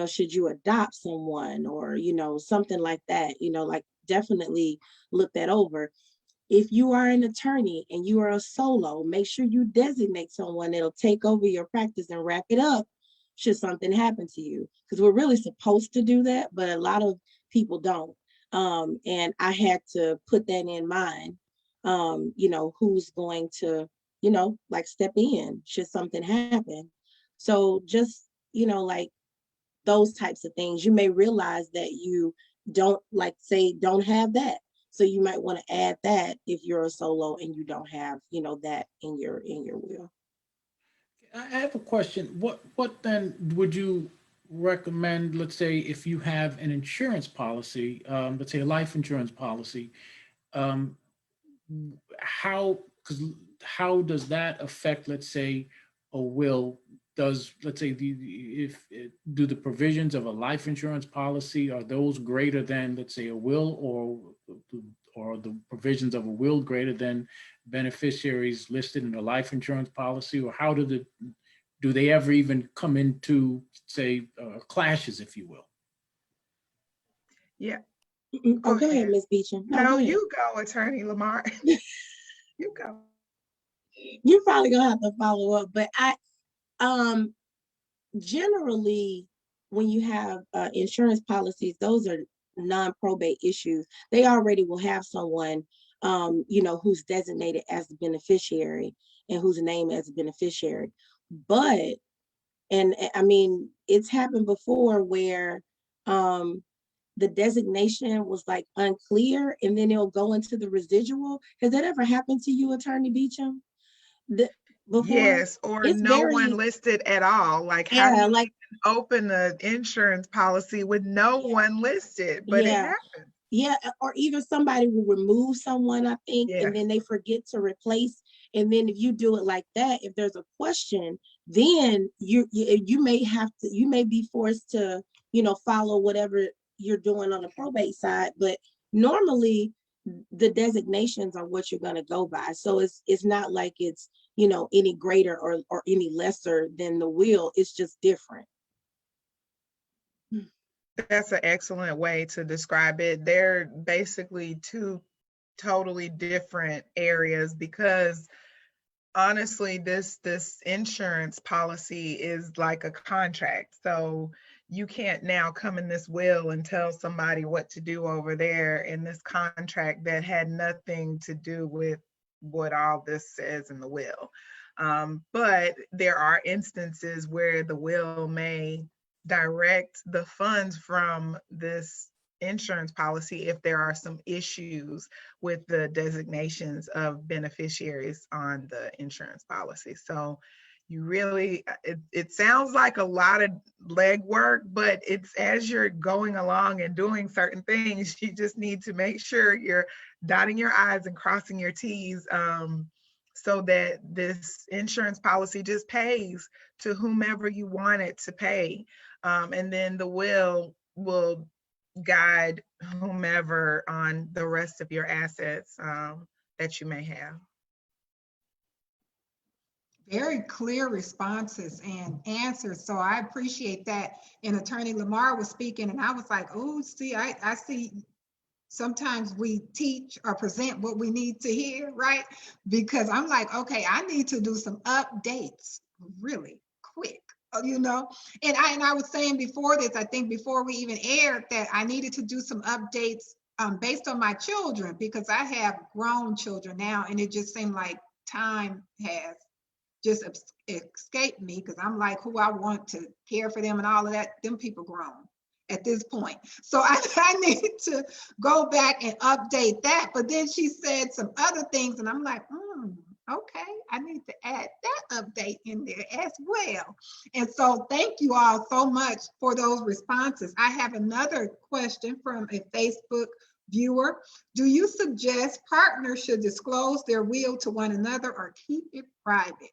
Speaker 4: should you adopt someone or, something like that, like definitely look that over. If you are an attorney and you are a solo, make sure you designate someone that'll take over your practice and wrap it up should something happen to you. Because we're really supposed to do that, but a lot of people don't. And I had to put that in mind, who's going to, like step in should something happen. So just, like those types of things, you may realize that you don't don't have that. So you might want to add that if you're a solo and you don't have, that in your will.
Speaker 2: I have a question. What then would you recommend, let's say, if you have an insurance policy, let's say a life insurance policy, um, how does that affect, let's say, a will? Does, let's say, do the provisions of a life insurance policy, are those greater than, let's say, a will, or the provisions of a will greater than beneficiaries listed in a life insurance policy? Or how do they ever even come into, say, clashes, if you will?
Speaker 3: Yeah.
Speaker 4: Oh, go ahead, Ms. Beachem.
Speaker 3: No, you go, Attorney Lamar. You go.
Speaker 4: You're probably gonna have to follow up, but generally, when you have insurance policies, those are non-probate issues. They already will have someone, who's designated as the beneficiary and whose name as a beneficiary. But, and I mean, it's happened before where the designation was like unclear, and then it'll go into the residual. Has that ever happened to you, Attorney Beachem? Before?
Speaker 3: Yes, or
Speaker 4: It's
Speaker 3: no one listed at all. Like, how do you
Speaker 4: like
Speaker 3: open an insurance policy with no one listed? But it happens.
Speaker 4: Yeah, or either somebody will remove someone, I think, and then they forget to replace. And then if you do it like that, if there's a question, then you may be forced to, follow whatever you're doing on the probate side. But normally the designations are what you're going to go by. So it's not like it's, any greater or any lesser than the will. It's just different.
Speaker 3: That's an excellent way to describe it. They're basically two totally different areas, because honestly, this insurance policy is like a contract. So you can't now come in this will and tell somebody what to do over there in this contract that had nothing to do with what all this says in the will. But there are instances where the will may direct the funds from this insurance policy if there are some issues with the designations of beneficiaries on the insurance policy. So you really, it sounds like a lot of legwork, but it's as you're going along and doing certain things, you just need to make sure you're dotting your I's and crossing your T's, so that this insurance policy just pays to whomever you want it to pay. And then the will guide whomever on the rest of your assets that you may have.
Speaker 1: Very clear responses and answers. So I appreciate that. And Attorney Lamar was speaking and I was like, oh, see, I see sometimes we teach or present what we need to hear, right? Because I'm like, okay, I need to do some updates really quick, And I was saying before this, I think before we even aired, that I needed to do some updates based on my children, because I have grown children now, and it just seemed like time has just escaped me, because I'm like, who I want to care for them and all of that, them people grown at this point. So I need to go back and update that. But then she said some other things and I'm like, okay, I need to add that update in there as well. And so thank you all so much for those responses. I have another question from a Facebook viewer. Do you suggest partners should disclose their will to one another or keep it private?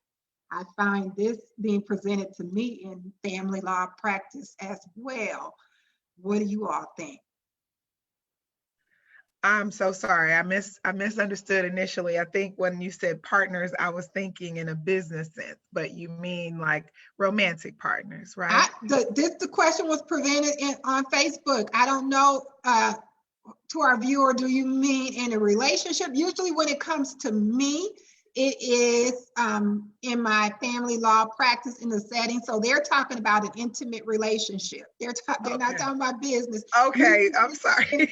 Speaker 1: I find this being presented to me in family law practice as well. What do you all think?
Speaker 3: I'm so sorry. I misunderstood initially. I think when you said partners, I was thinking in a business sense, but you mean like romantic partners, right?
Speaker 1: The question was presented on Facebook. I don't know, to our viewer, do you mean in a relationship? Usually when it comes to me, it is in my family law practice in the setting. So they're talking about an intimate relationship. They're not talking about business.
Speaker 3: Okay, I'm sorry.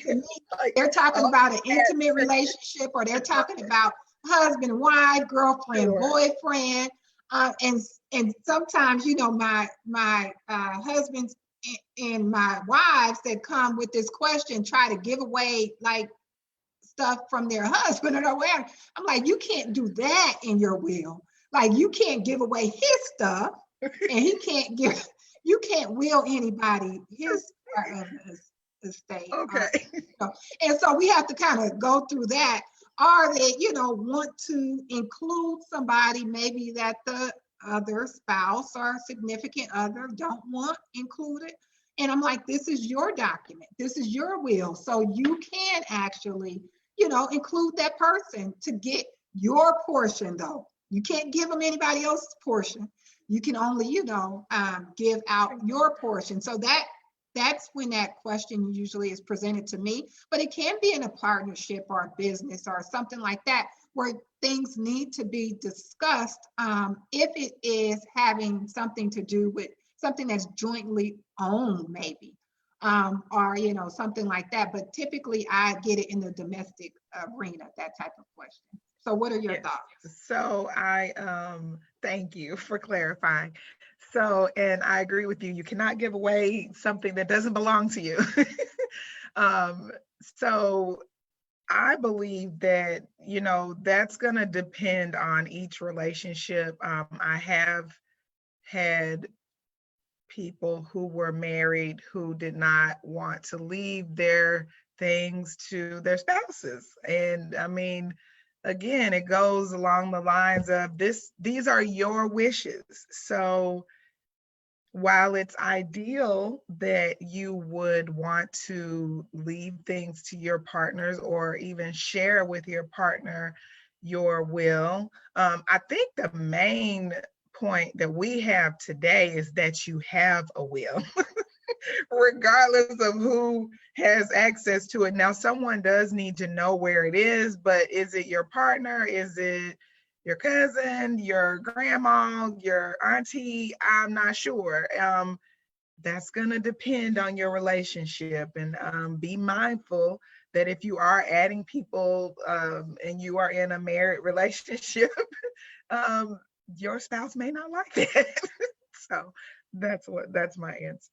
Speaker 1: Like, they're talking about an intimate relationship, or they're talking about husband, wife, girlfriend, boyfriend. And sometimes, you know, my husbands and my wives that come with this question try to give away like stuff from their husband or whatever. I'm like, you can't do that in your will. Like, you can't give away his stuff, and you can't will anybody his part of the estate.
Speaker 3: Okay.
Speaker 1: And so we have to kind of go through that. Or they, you know, want to include somebody maybe that the other spouse or significant other don't want included. And I'm like, this is your document. This is your will. So you can actually, you know, include that person to get your portion, though. You can't give them anybody else's portion. You can only, you know, give out your portion. So that's when that question usually is presented to me. But it can be in a partnership or a business or something like that, where things need to be discussed if it is having something to do with something that's jointly owned, maybe, or, you know, something like that. But typically I get it in the domestic arena, that type of question. So what are your thoughts? So
Speaker 3: thank you for clarifying. So, and I agree with you. You cannot give away something that doesn't belong to you. So I believe that, you know, that's going to depend on each relationship. I have had people who were married who did not want to leave their things to their spouses. And I mean, again, it goes along the lines of these are your wishes. So while it's ideal that you would want to leave things to your partners or even share with your partner your will, I think the main point that we have today is that you have a will, regardless of who has access to it. Now, someone does need to know where it is, but is it your partner? Is it your cousin, your grandma, your auntie? I'm not sure. That's going to depend on your relationship, and be mindful that if you are adding people and you are in a married relationship, your spouse may not like that. So that's my answer.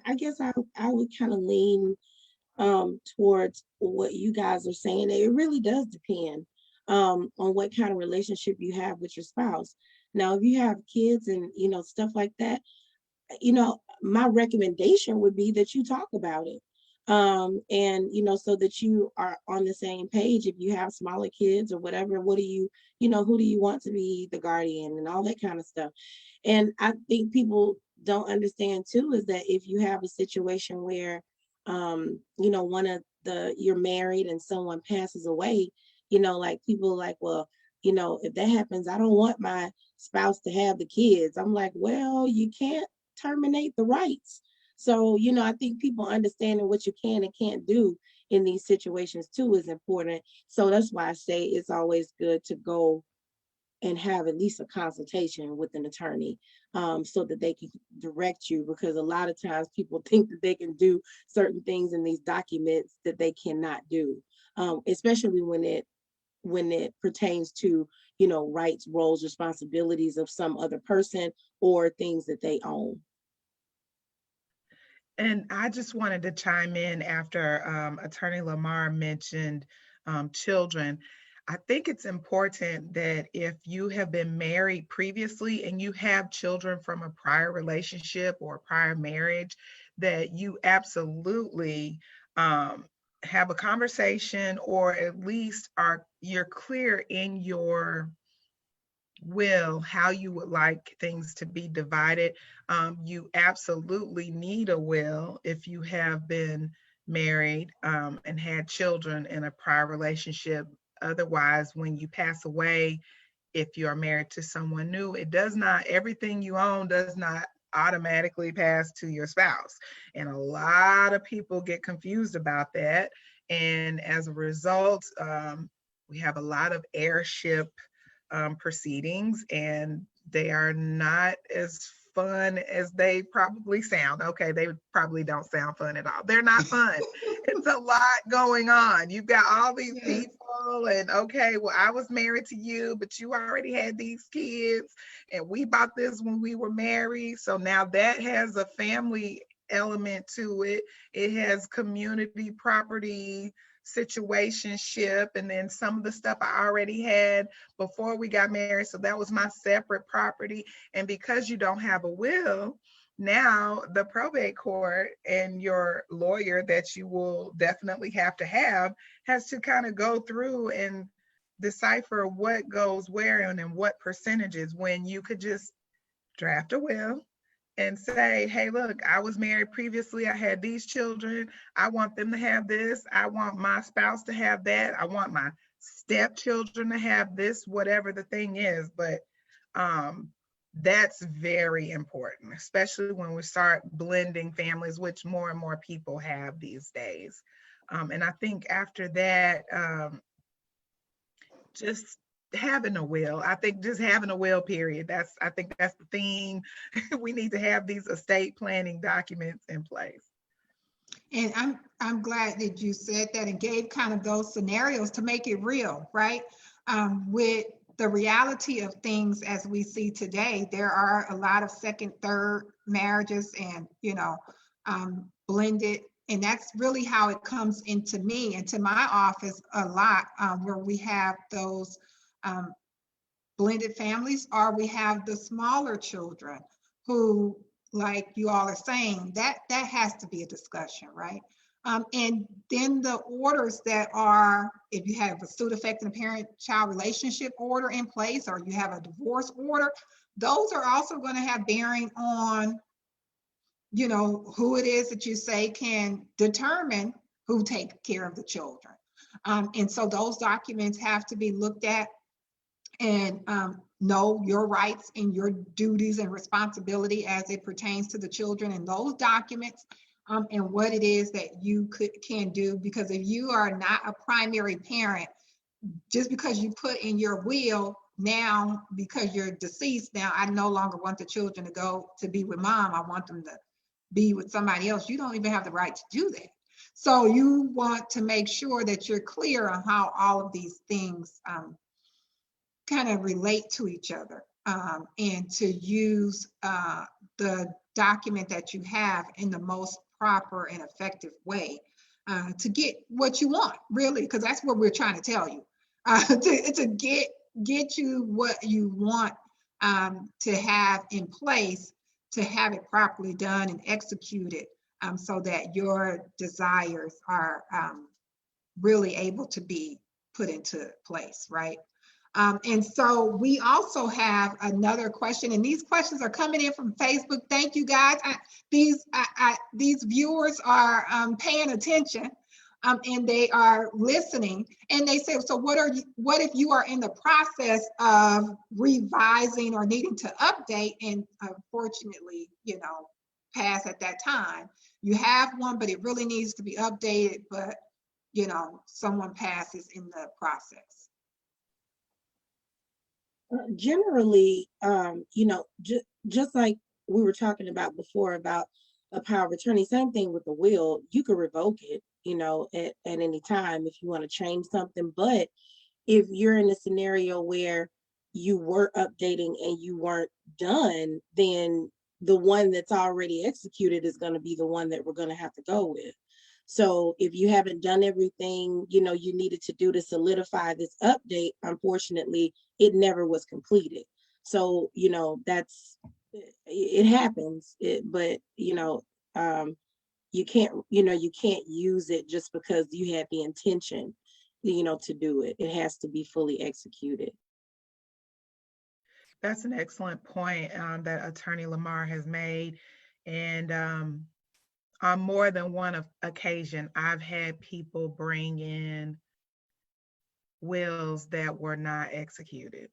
Speaker 4: I guess I would kind of lean towards what you guys are saying. It really does depend on what kind of relationship you have with your spouse. Now, if you have kids and, you know, stuff like that, you know, my recommendation would be that you talk about it. And, you know, so that you are on the same page. If you have smaller kids or whatever, what do you know, who do you want to be the guardian and all that kind of stuff. And I think people don't understand too, is that if you have a situation where, you know, you're married and someone passes away, you know, like people like, well, you know, if that happens, I don't want my spouse to have the kids. I'm like, well, you can't terminate the rights. So, you know, I think people understanding what you can and can't do in these situations too is important. So that's why I say it's always good to go and have at least a consultation with an attorney so that they can direct you, because a lot of times people think that they can do certain things in these documents that they cannot do, especially when it pertains to, you know, rights, roles, responsibilities of some other person or things that they own.
Speaker 3: And I just wanted to chime in after Attorney Lamar mentioned children. I think it's important that if you have been married previously and you have children from a prior relationship or prior marriage, that you absolutely have a conversation, or at least you're clear in your will how you would like things to be divided. You absolutely need a will if you have been married and had children in a prior relationship. Otherwise, when you pass away, if you are married to someone new, it does not, everything you own does not automatically pass to your spouse. And a lot of people get confused about that. And as a result, we have a lot of heirship proceedings, and they are not as fun as they probably sound. Okay, they probably don't sound fun at all. They're not fun. It's a lot going on. You've got all these people, and okay, well, I was married to you, but you already had these kids, and we bought this when we were married. So now that has a family element to it. It has community property situationship, and then some of the stuff I already had before we got married. So that was my separate property. And because you don't have a will, now the probate court and your lawyer that you will definitely have to have has to kind of go through and decipher what goes where and in what percentages, when you could just draft a will and say, hey, look, I was married previously. I had these children. I want them to have this. I want my spouse to have that. I want my stepchildren to have this, whatever the thing is. But that's very important, especially when we start blending families, which more and more people have these days. And I think after that, just having a will. I think just having a will, period. I think that's the theme. We need to have these estate planning documents in place.
Speaker 1: And I'm glad that you said that and gave kind of those scenarios to make it real, right? With the reality of things as we see today, there are a lot of second, third marriages and, blended. And that's really how it comes into me and to my office a lot, where we have those blended families, or we have the smaller children who, like you all are saying, that has to be a discussion, right? And then the orders that are, if you have a suit affecting a parent-child relationship order in place, or you have a divorce order, those are also going to have bearing on, who it is that you say can determine who takes care of the children. And so those documents have to be looked at and know your rights and your duties and responsibility as it pertains to the children and those documents, and what it is that you can do. Because if you are not a primary parent, just because you put in your will now, because you're deceased now, I no longer want the children to go to be with mom, I want them to be with somebody else, you don't even have the right to do that. So you want to make sure that you're clear on how all of these things kind of relate to each other, and to use the document that you have in the most proper and effective way to get what you want, really, because that's what we're trying to tell you, to get you what you want to have in place, to have it properly done and executed, so that your desires are really able to be put into place, right? And so we also have another question, and these questions are coming in from Facebook. Thank you, guys. These viewers are paying attention, and they are listening. And they say, so what if you are in the process of revising or needing to update, and unfortunately, pass at that time? You have one, but it really needs to be updated, but someone passes in the process.
Speaker 4: Generally, just like we were talking about before about a power of attorney, same thing with the will. You could revoke it, at any time if you want to change something. But if you're in a scenario where you were updating and you weren't done, then the one that's already executed is going to be the one that we're going to have to go with. So if you haven't done everything, you needed to do to solidify this update, unfortunately, it never was completed. So, it happens, but you can't, you can't use it just because you had the intention, to do it. It has to be fully executed.
Speaker 3: That's an excellent point that Attorney Lamar has made. And on more than one occasion, I've had people bring in wills that were not executed.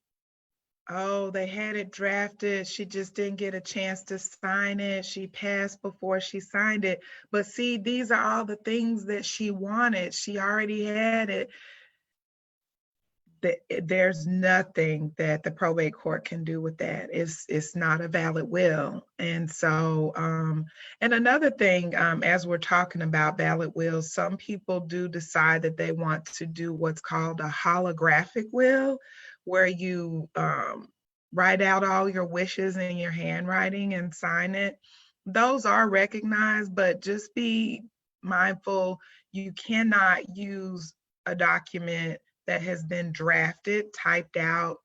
Speaker 3: Oh, they had it drafted. She just didn't get a chance to sign it. She passed before she signed it. But see, these are all the things that she wanted. She already had it. There's nothing that the probate court can do with that. It's not a valid will. And so, and another thing, as we're talking about valid wills, some people do decide that they want to do what's called a holographic will, where you write out all your wishes in your handwriting and sign it. Those are recognized, but just be mindful, you cannot use a document that has been drafted, typed out,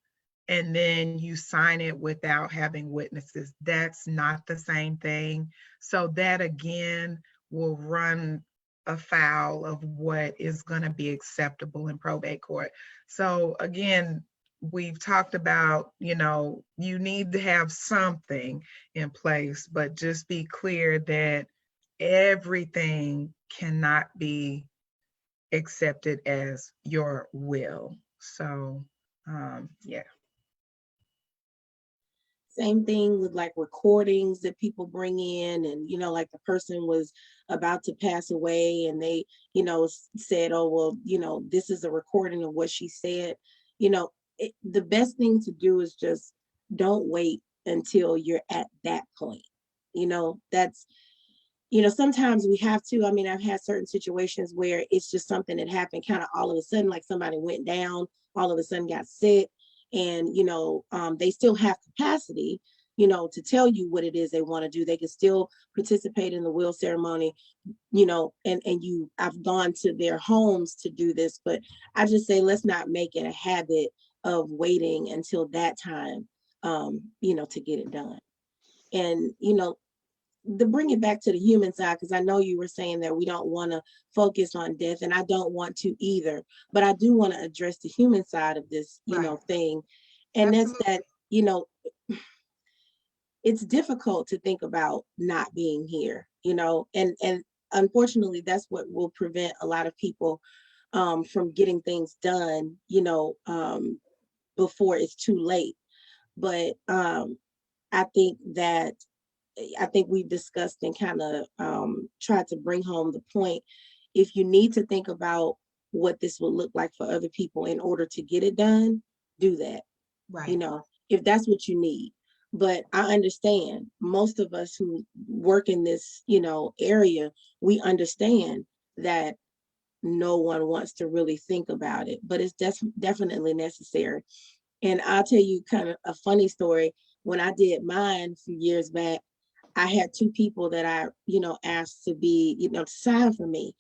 Speaker 3: and then you sign it without having witnesses. That's not the same thing. So that again will run afoul of what is going to be acceptable in probate court. So again, we've talked about, you know, you need to have something in place, but just be clear that everything cannot be accepted as your will. So yeah.
Speaker 4: Same thing with like recordings that people bring in, and you know, like the person was about to pass away and they, you know, said, oh, well, you know, this is a recording of what she said. You know, the best thing to do is just don't wait until you're at that point. You know, that's, you know, sometimes we have to. I mean, I've had certain situations where it's just something that happened kind of all of a sudden, like somebody went down, all of a sudden got sick, and, you know, they still have capacity, you know, to tell you what it is they want to do. They can still participate in the will ceremony, you know, and I've gone to their homes to do this, but I just say, let's not make it a habit of waiting until that time, you know, to get it done. And, you know, to bring it back to the human side, because I know you were saying that we don't want to focus on death, and I don't want to either, but I do want to address the human side of this, you know, thing. And
Speaker 1: Absolutely.
Speaker 4: that's that, you know, it's difficult to think about not being here, you know, and unfortunately, that's what will prevent a lot of people from getting things done, you know, before it's too late. But I think we've discussed and kind of tried to bring home the point. If you need to think about what this will look like for other people in order to get it done, do that.
Speaker 1: Right.
Speaker 4: You know, if that's what you need. But I understand most of us who work in this, you know, area, we understand that no one wants to really think about it, but it's definitely necessary. And I'll tell you kind of a funny story. When I did mine a few years back, I had two people that I, you know, asked to be, you know, to sign for me.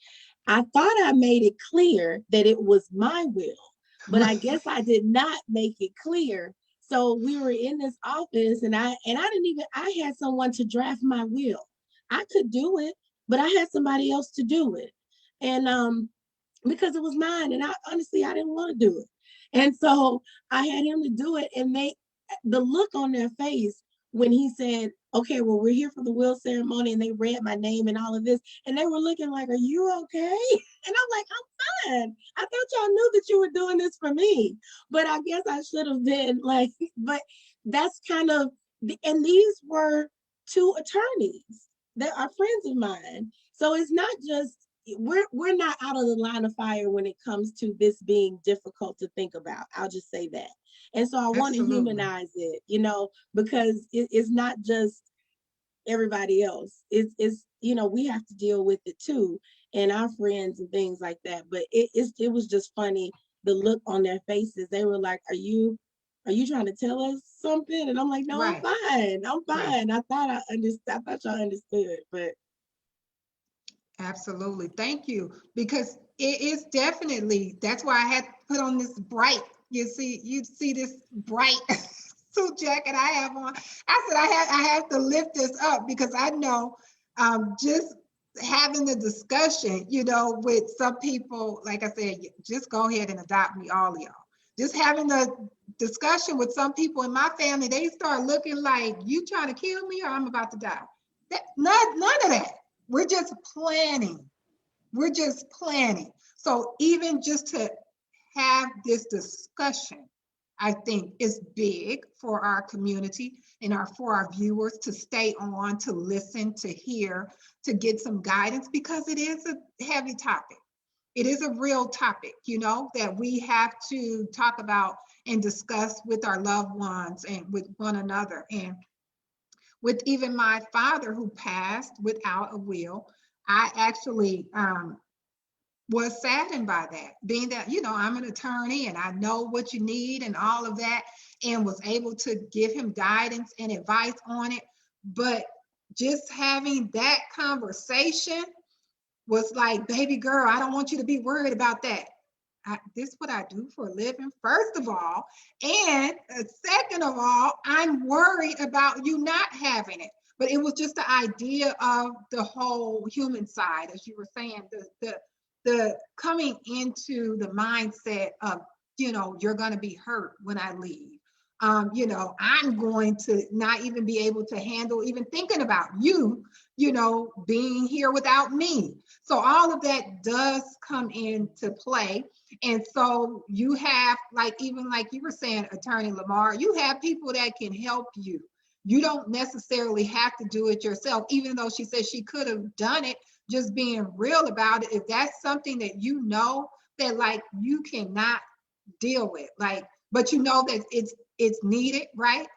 Speaker 4: I thought I made it clear that it was my will, but I guess I did not make it clear. So we were in this office and I had someone to draft my will. I could do it, but I had somebody else to do it. And because it was mine, and I honestly didn't want to do it. And so I had him to do it, and the look on their face when he said, okay, well, we're here for the will ceremony, and they read my name and all of this, and they were looking like, are you okay? And I'm like, I'm fine. I thought y'all knew that you were doing this for me, but I guess I should have been like, but that's kind of, and these were two attorneys that are friends of mine. So it's not just, we're not out of the line of fire when it comes to this being difficult to think about. I'll just say that. And so I want to humanize it, you know, because it's not just everybody else. It's, you know, we have to deal with it too, and our friends and things like that. But it was just funny, the look on their faces. They were like, are you trying to tell us something? And I'm like, no, right. I'm fine. Right. I thought y'all understood, but.
Speaker 1: Absolutely. Thank you. Because it is definitely, that's why I had to put on this bright, you see this bright suit jacket I have on. I said, I have to lift this up because I know just having the discussion, you know, with some people, like I said, just go ahead and adopt me, all of y'all. Just having the discussion with some people in my family, they start looking like, you trying to kill me or I'm about to die. None of that. We're just planning. We're just planning. So even just to have this discussion, I think is big for our community and for our viewers to stay on, to listen, to hear, to get some guidance, because it is a heavy topic. It is a real topic, you know, that we have to talk about and discuss with our loved ones and with one another. And with even my father, who passed without a will, I actually was saddened by that, being that, you know, I'm an attorney and I know what you need and all of that, and was able to give him guidance and advice on it. But just having that conversation was like, baby girl, I don't want you to be worried about that. This is what I do for a living, first of all. And second of all, I'm worried about you not having it. But it was just the idea of the whole human side, as you were saying, the coming into the mindset of, you know, you're going to be hurt when I leave. You know, I'm going to not even be able to handle even thinking about you, you know, being here without me. So all of that does come into play. And so you have, like, even like you were saying, Attorney Lamar, you have people that can help you. You don't necessarily have to do it yourself, even though she said she could have done it. Just being real about it, if that's something that you know that like you cannot deal with, like, but you know that it's needed, right?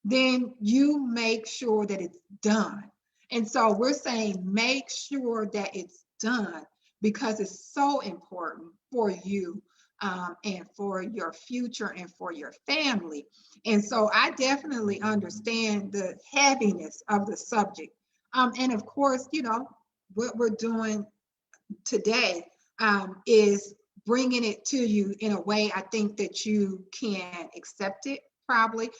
Speaker 1: Then you make sure that it's done. And so we're saying make sure that it's done, because it's so important for you and for your future and for your family. And so I definitely understand the heaviness of the subject. And of course, you know, what we're doing today is bringing it to you in a way I think that you can accept it, probably,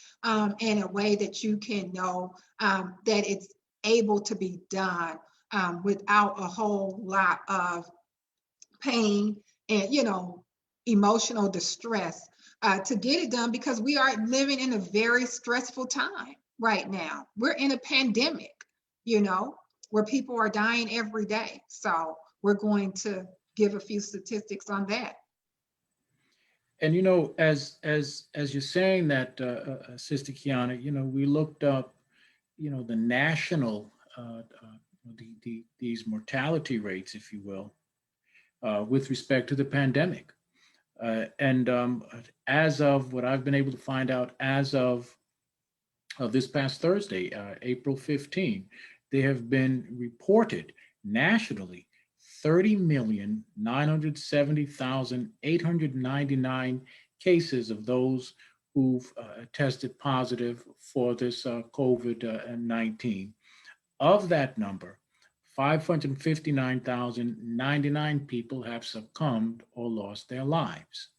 Speaker 1: in a way that you can know that it's able to be done without a whole lot of pain and, you know, emotional distress to get it done, because we are living in a very stressful time right now. We're in a pandemic, you know, where people are dying every day. So we're going to give a few statistics on that.
Speaker 2: And you know, as you're saying that, Sister Qiana, you know, we looked up, you know, the national these mortality rates, if you will, with respect to the pandemic. And as of what I've been able to find out, as of this past Thursday, April 15, there have been reported nationally 30,970,899 cases of those who've tested positive for this COVID-19. Of that number, 559,099 people have succumbed or lost their lives.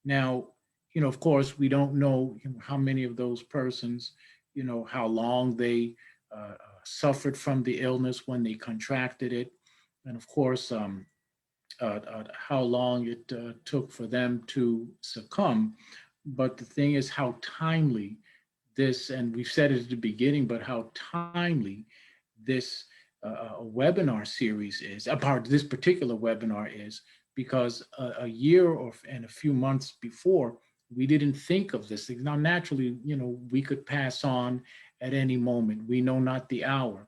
Speaker 2: Now, you know, of course, we don't know how many of those persons, you know, how long they suffered from the illness when they contracted it. And of course, how long it took for them to succumb. But the thing is how timely this, and we've said it at the beginning, but how timely this webinar series is, about this particular webinar is, because a year and a few months before, we didn't think of this thing. Now, naturally, you know, we could pass on at any moment. We know not the hour.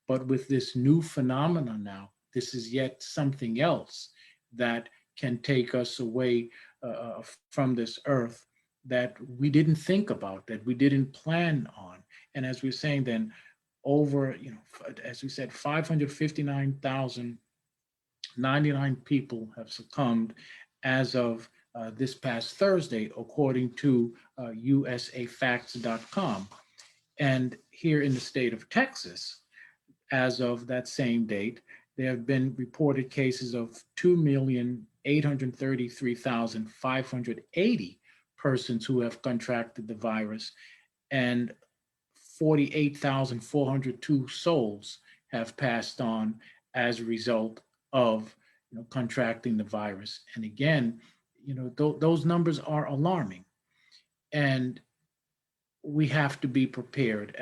Speaker 2: But with this new phenomenon now, this is yet something else that can take us away from this earth that we didn't think about, that we didn't plan on. And as we're saying then, over, you know, as we said, 559,099 people have succumbed as of this past Thursday, according to usafacts.com. And here in the state of Texas, as of that same date, there have been reported cases of 2,833,580 persons who have contracted the virus, and 48,402 souls have passed on as a result of, you know, contracting the virus. And again, you know, those numbers are alarming. And we have to be prepared.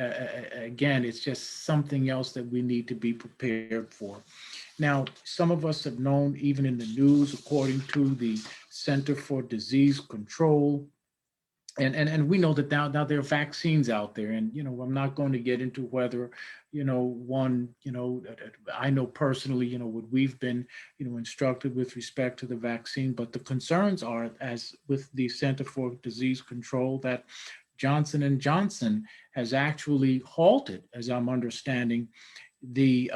Speaker 2: Again, it's just something else that we need to be prepared for. Now, some of us have known, even in the news, according to the Center for Disease Control, and we know that now there are vaccines out there, and I'm not going to get into whether one, I know personally what we've been instructed with respect to the vaccine, but the concerns are, as with the Center for Disease Control, that Johnson & Johnson has actually halted, as I'm understanding, the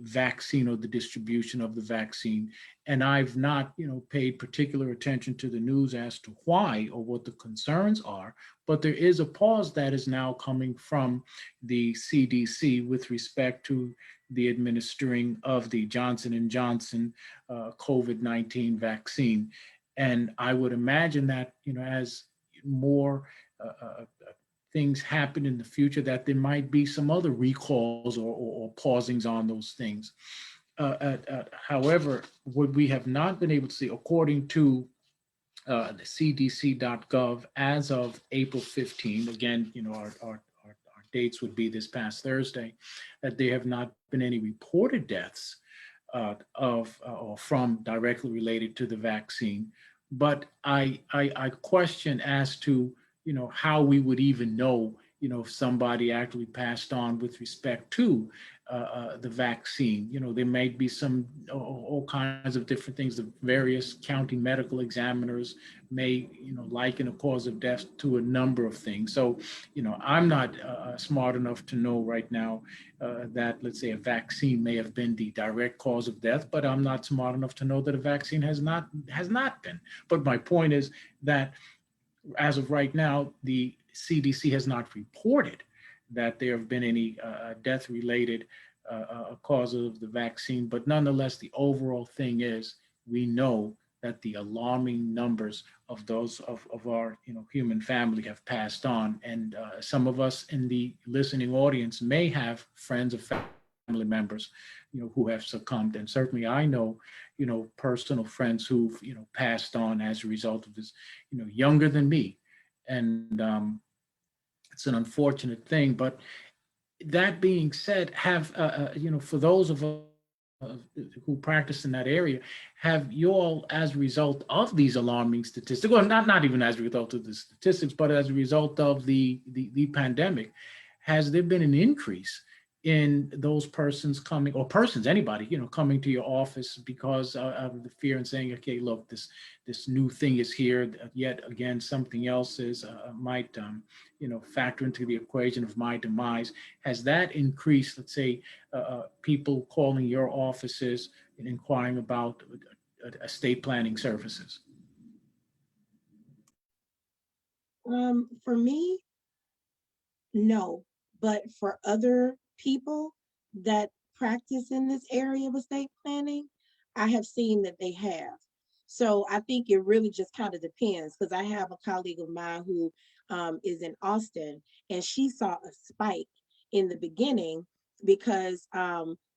Speaker 2: vaccine or the distribution of the vaccine. And I've not, paid particular attention to the news as to why or what the concerns are, but there is a pause that is now coming from the CDC with respect to the administering of the Johnson & Johnson COVID-19 vaccine. And I would imagine that, as more things happen in the future, that there might be some other recalls or pausings on those things. However, what we have not been able to see, according to the cdc.gov, as of April 15, again, our dates would be this past Thursday, that there have not been any reported deaths of or from directly related to the vaccine. But I question as to how we would even know, if somebody actually passed on with respect to the vaccine. There might be all kinds of different things. The various county medical examiners may, liken a cause of death to a number of things. So, I'm not smart enough to know right now that, let's say, a vaccine may have been the direct cause of death, but I'm not smart enough to know that a vaccine has not been. But my point is that, as of right now, the CDC has not reported that there have been any death-related causes of the vaccine. But nonetheless, the overall thing is, we know that the alarming numbers of those of our human family have passed on. And some of us in the listening audience may have friends or family members who have succumbed. And certainly I know personal friends who've passed on as a result of this, younger than me. And it's an unfortunate thing. But that being said, have for those of us who practice in that area, have you all, as a result of these alarming statistics, well, not even as a result of the statistics, but as a result of the pandemic, has there been an increase in those persons coming, or persons, anybody, coming to your office because of the fear and saying, okay, look, this new thing is here, yet again, something else is might, factor into the equation of my demise? Has that increased, let's say, people calling your offices and inquiring about estate planning services?
Speaker 4: For me, no, but for other people that practice in this area of estate planning, I have seen that they have. So I think it really just kind of depends, because I have a colleague of mine who is in Austin, and she saw a spike in the beginning because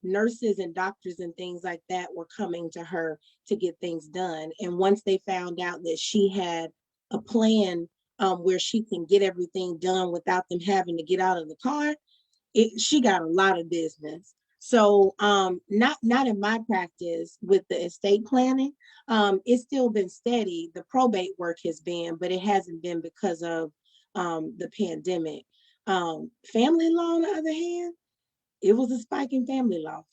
Speaker 4: nurses and doctors and things like that were coming to her to get things done. And once they found out that she had a plan where she can get everything done without them having to get out of the car, she got a lot of business. So not in my practice with the estate planning. It's still been steady. The probate work has been, but it hasn't been because of the pandemic. Family law, on the other hand, it was a spike in family law.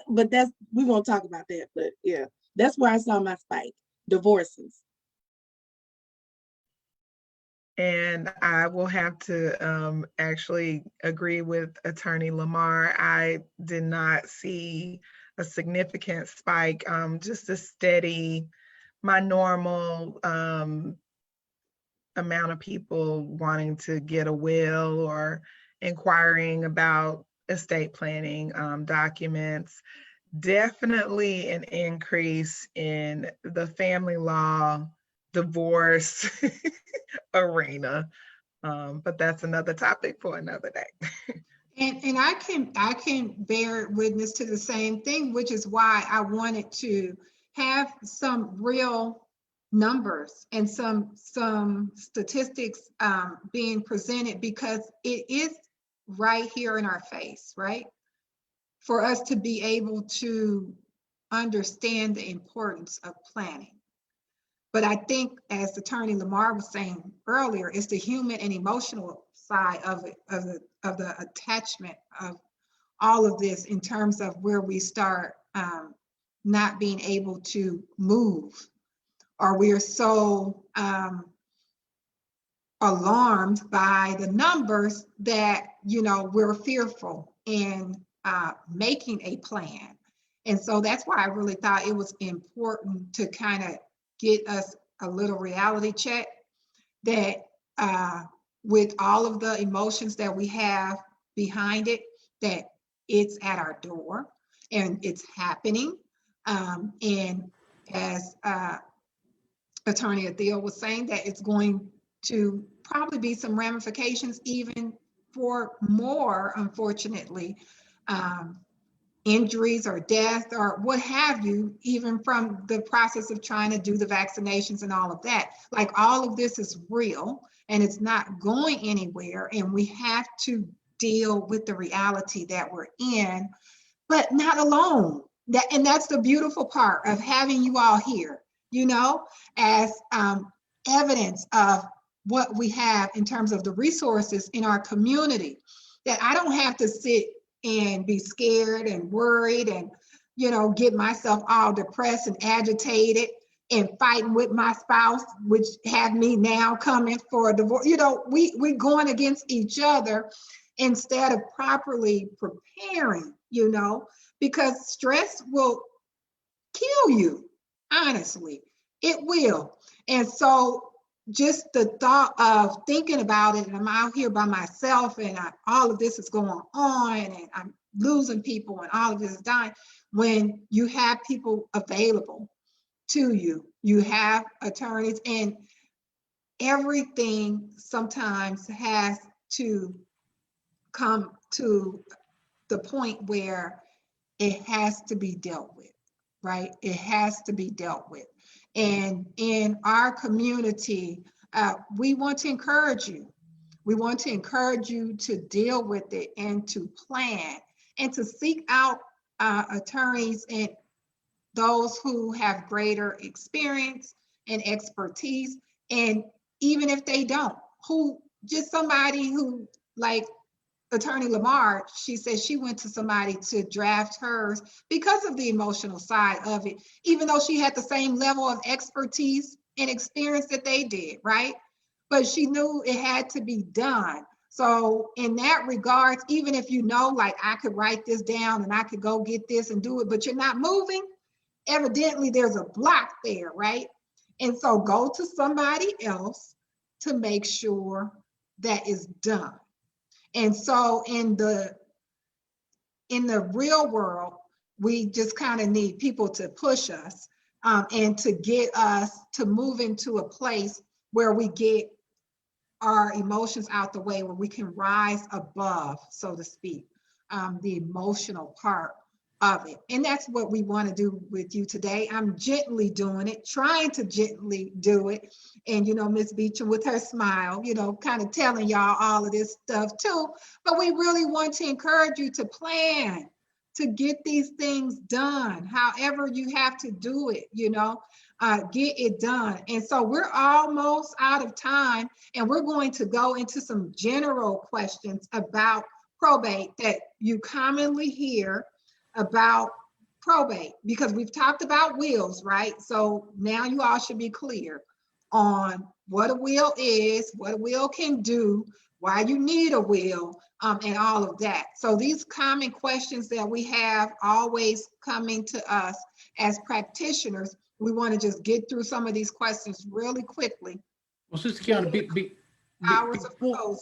Speaker 4: But we won't talk about that. But yeah, that's where I saw my spike: divorces.
Speaker 3: And I will have to actually agree with Attorney Lamar. I did not see a significant spike, just a steady, my normal amount of people wanting to get a will or inquiring about estate planning documents. Definitely an increase in the family law, divorce arena. But that's another topic for another day.
Speaker 1: And I can bear witness to the same thing, which is why I wanted to have some real numbers and some statistics being presented, because it is right here in our face, right? For us to be able to understand the importance of planning. But I think, as Attorney Lamar was saying earlier, it's the human and emotional side of it, of the attachment of all of this, in terms of where we start not being able to move, or we are so alarmed by the numbers that, you know, we're fearful in making a plan. And so that's why I really thought it was important to kind of get us a little reality check that with all of the emotions that we have behind it, that it's at our door and it's happening. And as Attorney Athill was saying, that it's going to probably be some ramifications even for more, unfortunately, injuries or death or what have you, even from the process of trying to do the vaccinations and all of that. Like, all of this is real and it's not going anywhere, and we have to deal with the reality that we're in, but not alone. And that's the beautiful part of having you all here, you know, as evidence of what we have in terms of the resources in our community, that I don't have to sit and be scared and worried and, you know, get myself all depressed and agitated and fighting with my spouse, which have me now coming for a divorce. You know, we're going against each other instead of properly preparing, you know, because stress will kill you, honestly, it will. And so just the thought of thinking about it, and I'm out here by myself, and all of this is going on, and I'm losing people, and all of this is dying, when you have people available to you, you have attorneys, and everything sometimes has to come to the point where it has to be dealt with, right? It has to be dealt with. And in our community, we want to encourage you. We want to encourage you to deal with it and to plan and to seek out attorneys and those who have greater experience and expertise. And even if they don't, who just somebody who, like Attorney Lamar, she said she went to somebody to draft hers because of the emotional side of it, even though she had the same level of expertise and experience that they did, right? But she knew it had to be done. So in that regards, even if you know, like, I could write this down and I could go get this and do it, but you're not moving, evidently there's a block there, right? And so go to somebody else to make sure that is done. And so in the real world, we just kind of need people to push us and to get us to move into a place where we get our emotions out the way, where we can rise above, so to speak, the emotional part of it. And that's what we want to do with you today. I'm gently doing it, trying to gently do it. And, you know, Miss Beachem with her smile, you know, kind of telling y'all all of this stuff too. But we really want to encourage you to plan, to get these things done, however you have to do it, you know, get it done. And so we're almost out of time, and we're going to go into some general questions about probate that you commonly hear about probate, because we've talked about wills, right? So now you all should be clear on what a will is, what a will can do, why you need a will, and all of that. So these common questions that we have always coming to us as practitioners, we want to just get through some of these questions really quickly.
Speaker 2: Well, Sister Qiana,
Speaker 1: Hours of closing.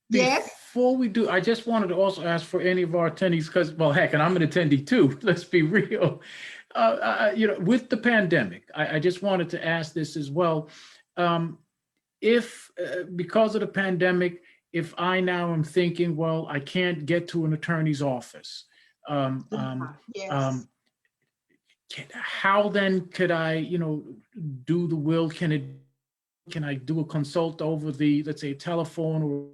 Speaker 1: Yes.
Speaker 2: Before we do, I just wanted to also ask for any of our attendees, because, well, heck, and I'm an attendee too, let's be real. You know, with the pandemic, I just wanted to ask this as well. If, because of the pandemic, if I now am thinking, well, I can't get to an attorney's office,
Speaker 1: Yes.
Speaker 2: how then could I, do the will? Can I do a consult over the, let's say, telephone or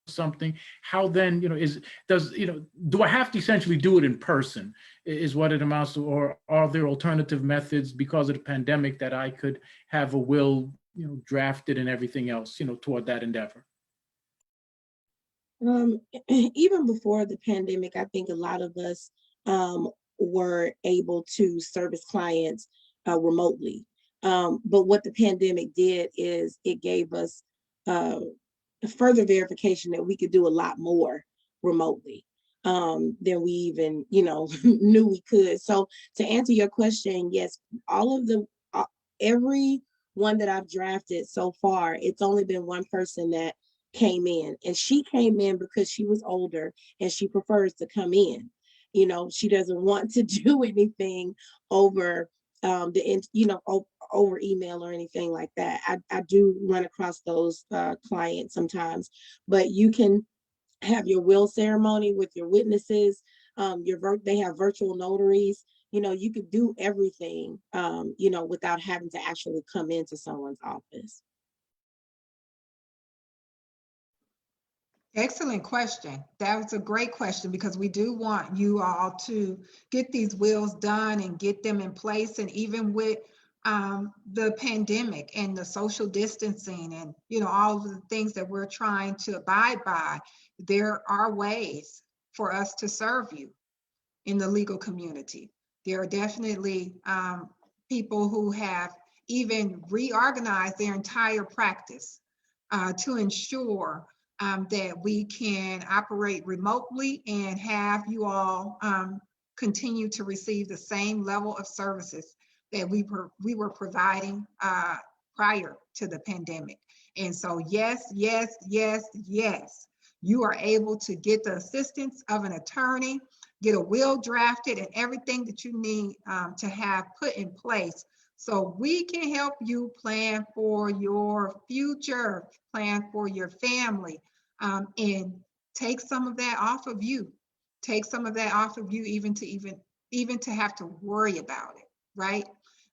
Speaker 2: something? How then, do I have to essentially do it in person is what it amounts to, or are there alternative methods because of the pandemic that I could have a will, drafted and everything else, toward that endeavor?
Speaker 4: Even before the pandemic, I think a lot of us were able to service clients remotely. But what the pandemic did is it gave us further verification that we could do a lot more remotely than we even, knew we could. So to answer your question, yes, all of the, every one that I've drafted so far, it's only been one person that came in, and she came in because she was older and she prefers to come in. She doesn't want to do anything over over email or anything like that. I do run across those clients sometimes, but you can have your will ceremony with your witnesses. They have virtual notaries. You could do everything, without having to actually come into someone's office.
Speaker 1: Excellent question. That was a great question, because we do want you all to get these wills done and get them in place. And even with the pandemic and the social distancing and, all of the things that we're trying to abide by, there are ways for us to serve you in the legal community. There are definitely people who have even reorganized their entire practice to ensure that we can operate remotely and have you all continue to receive the same level of services that we were providing prior to the pandemic. And so yes, yes, yes, yes, you are able to get the assistance of an attorney, get a will drafted, and everything that you need to have put in place so we can help you plan for your future, plan for your family, and take some of that off of you. Take some of that off of you, even to have to worry about it, right?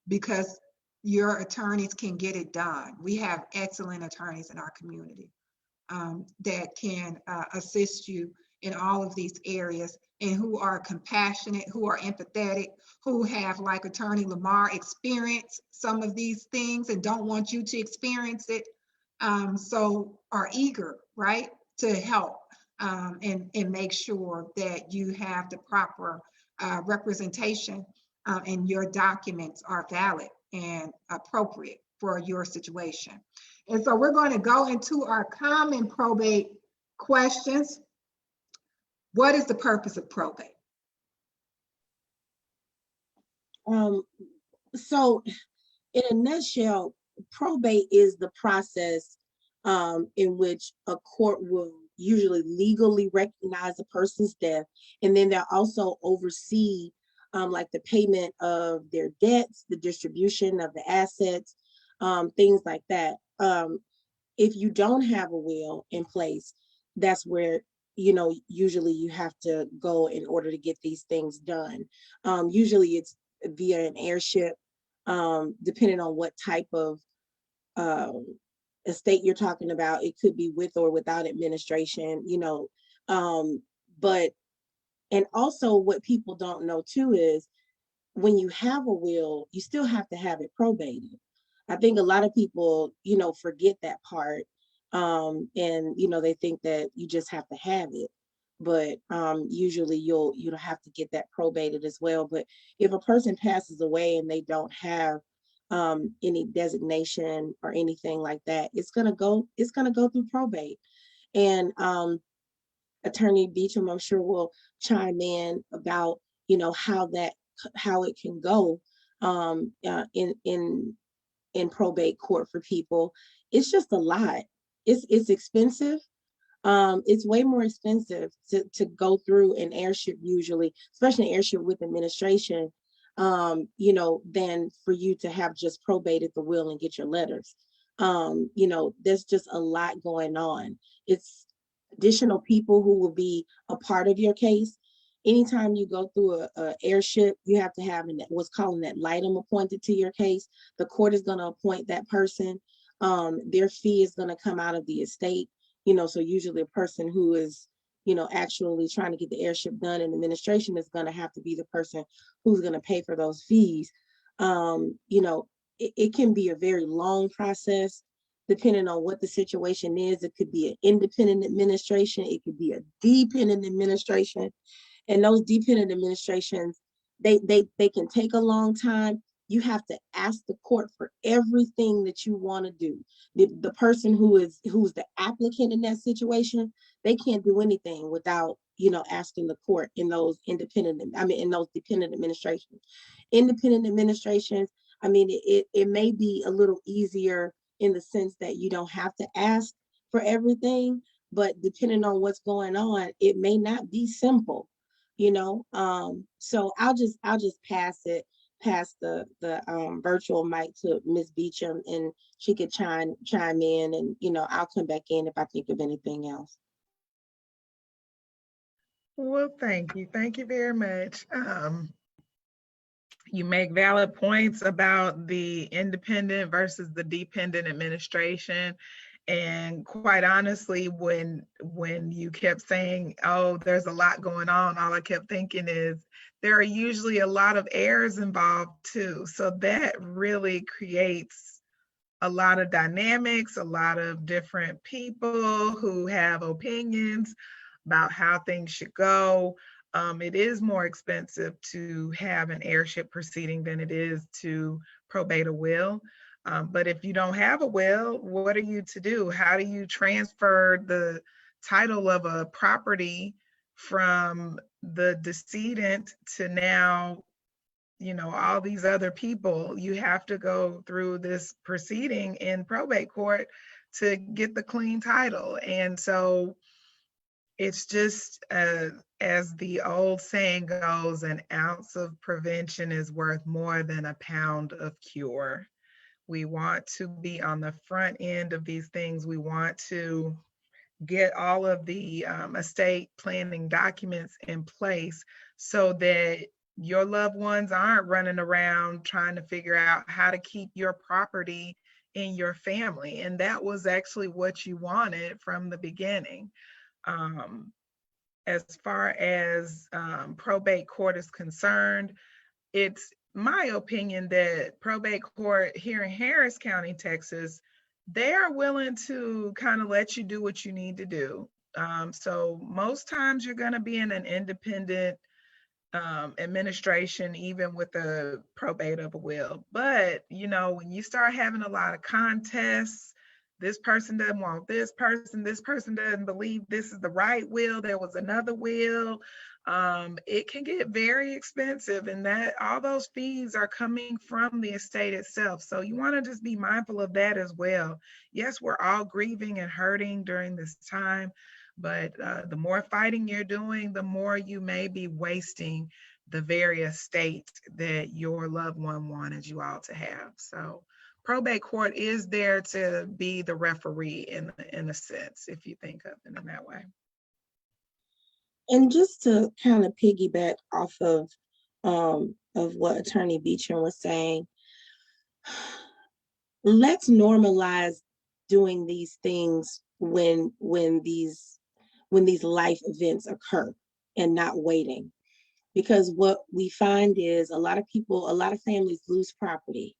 Speaker 1: Because your attorneys can get it done. We have excellent attorneys in our community that can assist you in all of these areas, and who are compassionate, who are empathetic, who have, like Attorney Lamar, experienced some of these things and don't want you to experience it. So are eager, right, to help and make sure that you have the proper representation and your documents are valid and appropriate for your situation. And so we're going to go into our common probate questions. What is the purpose of probate?
Speaker 4: So in a nutshell, probate is the process in which a court will usually legally recognize a person's death, and then they'll also oversee like the payment of their debts, the distribution of the assets, things like that. If you don't have a will in place, that's where usually you have to go in order to get these things done. Usually it's via an heirship, depending on what type of estate you're talking about. It could be with or without administration, but, and also what people don't know too is when you have a will, you still have to have it probated. I think a lot of people, forget that part. And, they think that you just have to have it, but usually you'll have to get that probated as well. But if a person passes away and they don't have any designation or anything like that, it's gonna go through probate. And Attorney Beachem, I'm sure, will chime in about how it can go in probate court for people. It's just a lot. It's expensive. It's way more expensive to go through an heirship, usually, especially an heirship with administration, than for you to have just probated the will and get your letters. There's just a lot going on. It's additional people who will be a part of your case. anytime you go through a airship, you have to have what's called an item appointed to your case. The court is going to appoint that person. Their fee is going to come out of the estate, so usually a person who is, actually trying to get the airship done in administration is going to have to be the person who's going to pay for those fees. It can be a very long process depending on what the situation is. It could be an independent administration. It could be a dependent administration. And those dependent administrations, they can take a long time. You have to ask the court for everything that you want to do. The person who's the applicant in that situation, they can't do anything without, asking the court in those dependent administrations. Independent administrations, it may be a little easier in the sense that you don't have to ask for everything, but depending on what's going on, it may not be simple, so I'll just pass the virtual mic to Ms. Beachem, and she could chime in, and I'll come back in if I think of anything else.
Speaker 3: Well, thank you very much. You make valid points about the independent versus the dependent administration. And quite honestly, when you kept saying, oh, there's a lot going on, all I kept thinking is there are usually a lot of heirs involved too. So that really creates a lot of dynamics, a lot of different people who have opinions about how things should go. It is more expensive to have an heirship proceeding than it is to probate a will. But if you don't have a will, what are you to do? How do you transfer the title of a property from the decedent to now, all these other people? You have to go through this proceeding in probate court to get the clean title. And so it's just, as the old saying goes, an ounce of prevention is worth more than a pound of cure. We want to be on the front end of these things. We want to get all of the estate planning documents in place so that your loved ones aren't running around trying to figure out how to keep your property in your family. And that was actually what you wanted from the beginning. As far as probate court is concerned, it's my opinion that probate court here in Harris County, Texas, they are willing to kind of let you do what you need to do. So most times you're going to be in an independent administration, even with the probate of a will. But, when you start having a lot of contests, this person doesn't want this person doesn't believe this is the right will, there was another will, it can get very expensive, and that all those fees are coming from the estate itself. So you want to just be mindful of that as well. Yes, we're all grieving and hurting during this time, but the more fighting you're doing, the more you may be wasting the very estate that your loved one wanted you all to have. So probate court is there to be the referee in a sense, if you think of it in that way.
Speaker 4: And just to kind of piggyback off of what Attorney Beachem was saying, let's normalize doing these things when these life events occur and not waiting. Because what we find is a lot of families lose property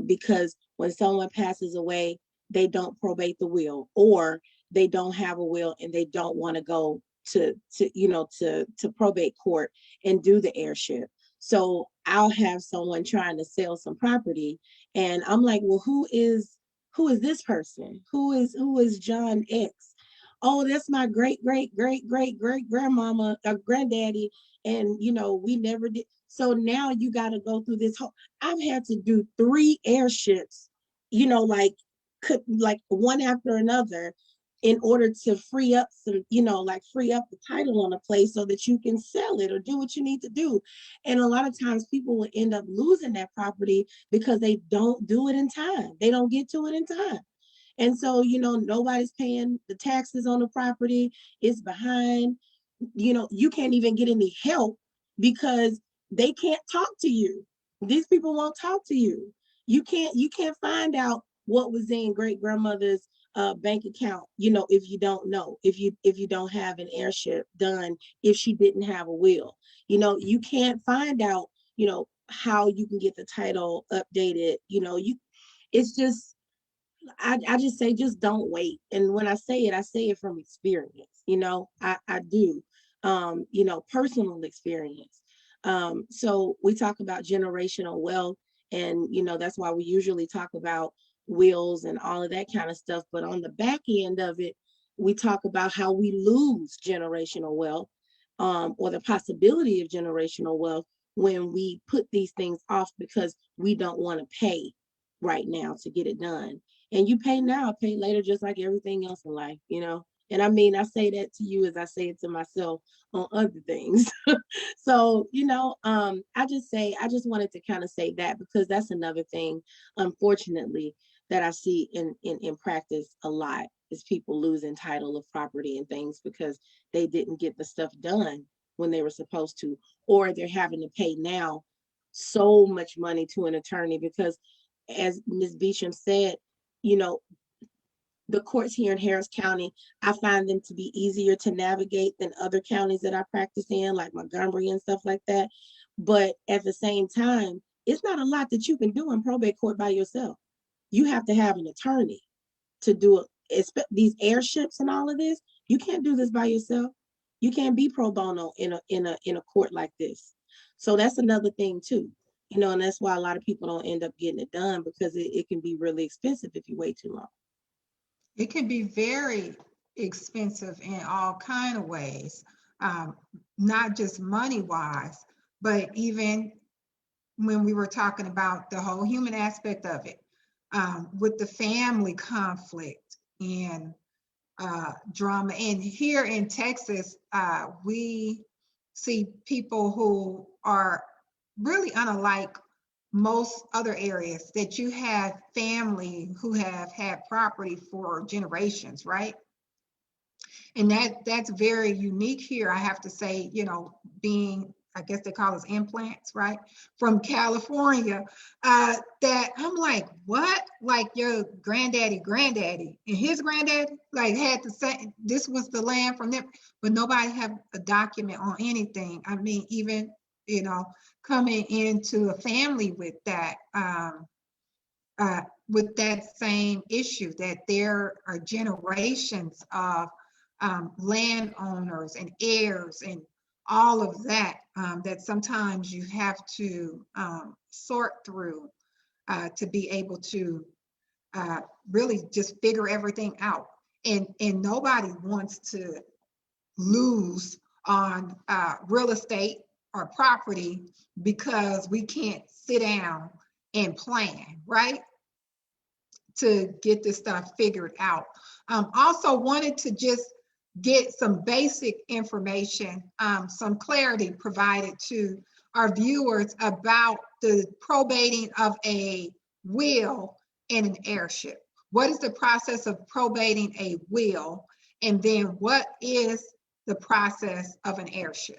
Speaker 4: because when someone passes away, they don't probate the will, or they don't have a will and they don't want to go to probate court and do the heirship. So I'll have someone trying to sell some property, and I'm like, well, who is this person? Who is John X? Oh, that's my great grandmama or granddaddy, and we never did. So now you got to go through this whole. I've had to do 3 airships, like one after another, in order to free up free up the title on a place so that you can sell it or do what you need to do. And a lot of times people will end up losing that property because they don't do it in time. They don't get to it in time. And so, nobody's paying the taxes on the property. It's behind. you can't even get any help because they can't talk to you. These people won't talk to you. You can't find out what was in great grandmother's bank account, if you don't know, if you don't have an heirship done, if she didn't have a will. You can't find out, how you can get the title updated. It's just, I just say, just don't wait. And when I say it from experience. I do, personal experience. So we talk about generational wealth, and that's why we usually talk about wills and all of that kind of stuff. But on the back end of it, we talk about how we lose generational wealth, or the possibility of generational wealth when we put these things off because we don't want to pay right now to get it done. And you pay now, pay later, just like everything else in life, And I mean, I say that to you as I say it to myself on other things. So, I just wanted to kind of say that, because that's another thing, unfortunately, that I see in practice a lot, is people losing title of property and things because they didn't get the stuff done when they were supposed to, or they're having to pay now so much money to an attorney because, as Ms. Beachem said, the courts here in Harris County, I find them to be easier to navigate than other counties that I practice in, like Montgomery and stuff like that. But at the same time, it's not a lot that you can do in probate court by yourself. You have to have an attorney to do it. These airships and all of this, you can't do this by yourself. You can't be pro bono in a court like this. So that's another thing too. And that's why a lot of people don't end up getting it done, because it can be really expensive if you wait too long.
Speaker 1: It can be very expensive in all kind of ways, not just money-wise, but even when we were talking about the whole human aspect of it, with the family conflict and drama. And here in Texas, we see people who are really unlike most other areas, that you have family who have had property for generations, right? And that's very unique here, I have to say, being, I guess they call us implants, right? From California, that I'm like, what? Like your granddaddy and his granddaddy, like had the same, this was the land from them, but nobody have a document on anything. I mean, even, coming into a family with that same issue, that there are generations of landowners and heirs and all of that, that sometimes you have to sort through to be able to really just figure everything out. And nobody wants to lose on real estate or property because we can't sit down and plan, right? To get this stuff figured out. Also wanted to just get some basic information, some clarity provided to our viewers about the probating of a will and an heirship. What is the process of probating a will? And then what is the process of an heirship?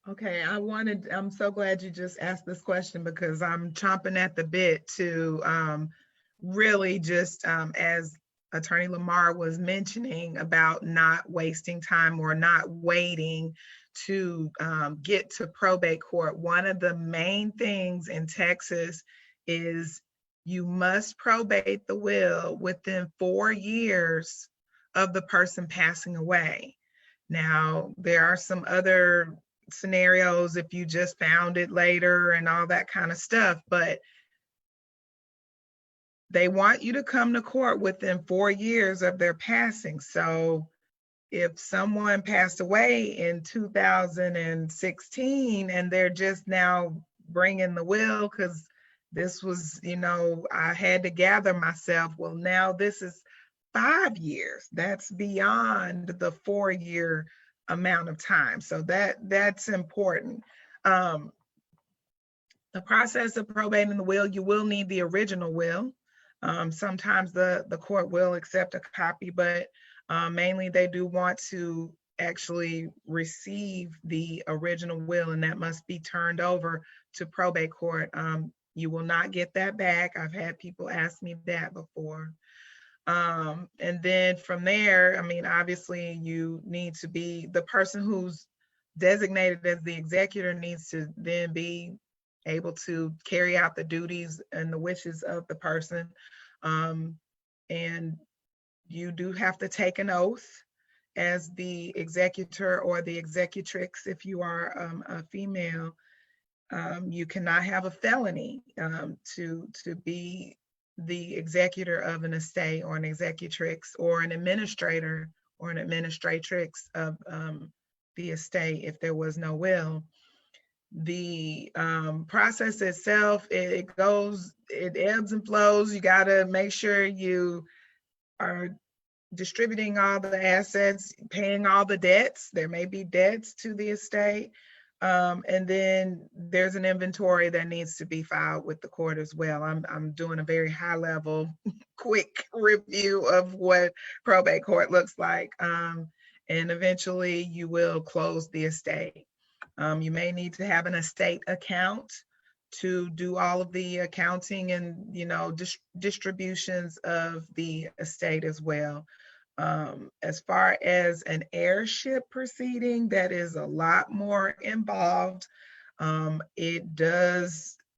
Speaker 3: Okay, I'm so glad you just asked this question, because I'm chomping at the bit to really just, as Attorney Lamar was mentioning about not wasting time or not waiting to get to probate court. One of the main things in Texas is you must probate the will within 4 years of the person passing away. Now, there are some other scenarios if you just found it later and all that kind of stuff, but they want you to come to court within 4 years of their passing. So if someone passed away in 2016 and they're just now bringing the will because this was, I had to gather myself, well, now this is 5 years. That's beyond the 4-year amount of time. So that's important. The process of probating the will, you will need the original will. Sometimes the court will accept a copy, but mainly they do want to actually receive the original will, and that must be turned over to probate court. You will not get that back. I've had people ask me that before. And then from there, I mean, obviously you need to be, the person who's designated as the executor needs to then be able to carry out the duties and the wishes of the person. And you do have to take an oath as the executor or the executrix if you are a female. You cannot have a felony to be the executor of an estate or an executrix or an administrator or an administratrix of the estate if there was no will. The process itself, it ebbs and flows. You got to make sure you are distributing all the assets, paying all the debts. There may be debts to the estate. And then there's an inventory that needs to be filed with the court as well. I'm doing a very high level, quick review of what probate court looks like. And eventually you will close the estate. You may need to have an estate account to do all of the accounting and, you know, distributions of the estate as well. As far as an heirship proceeding, that is a lot more involved. It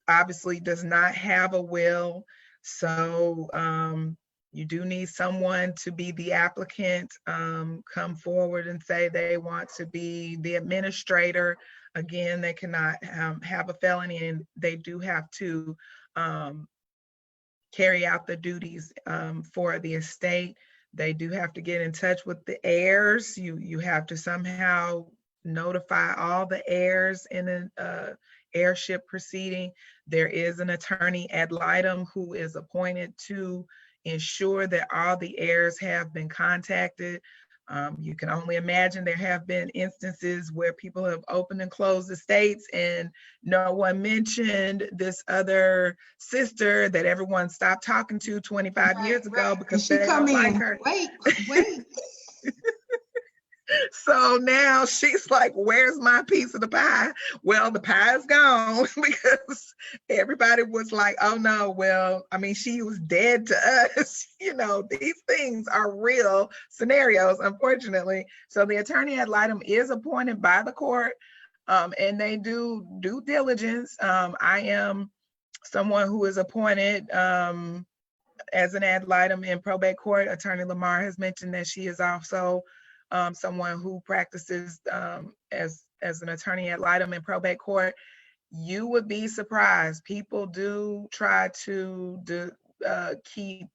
Speaker 3: obviously does not have a will. So you do need someone to be the applicant, come forward and say they want to be the administrator. Again, they cannot have a felony, and they do have to carry out the duties for the estate. They do have to get in touch with the heirs. You have to somehow notify all the heirs in an heirship proceeding. There is an attorney ad litem who is appointed to ensure that all the heirs have been contacted. You can only imagine there have been instances where people have opened and closed estates and no one mentioned this other sister that everyone stopped talking to 25 years ago because
Speaker 1: she
Speaker 3: they
Speaker 1: come
Speaker 3: don't like
Speaker 1: in.
Speaker 3: her.
Speaker 1: Wait.
Speaker 3: So now she's like, where's my piece of the pie? Well, the pie is gone because everybody was like, oh no, well, I mean, she was dead to us. You know, these things are real scenarios, unfortunately. So the attorney ad litem is appointed by the court, and they do due diligence. I am someone who is appointed as an ad litem in probate court. Attorney Lamar has mentioned that she is also someone who practices as an attorney ad litem in probate court. You would be surprised. People do try to keep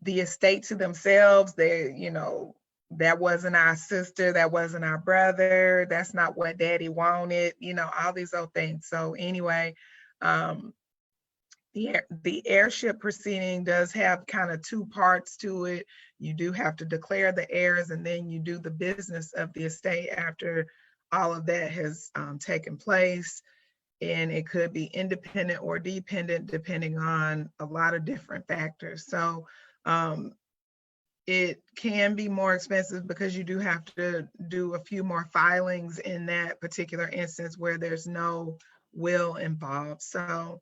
Speaker 3: the estate to themselves. They, you know, that wasn't our sister, that wasn't our brother, that's not what daddy wanted, you know, all these other things. So anyway, the heirship proceeding does have kind of two parts to it. You do have to declare the heirs, and then you do the business of the estate after all of that has taken place. And it could be independent or dependent depending on a lot of different factors. So it can be more expensive because you do have to do a few more filings in that particular instance where there's no will involved. So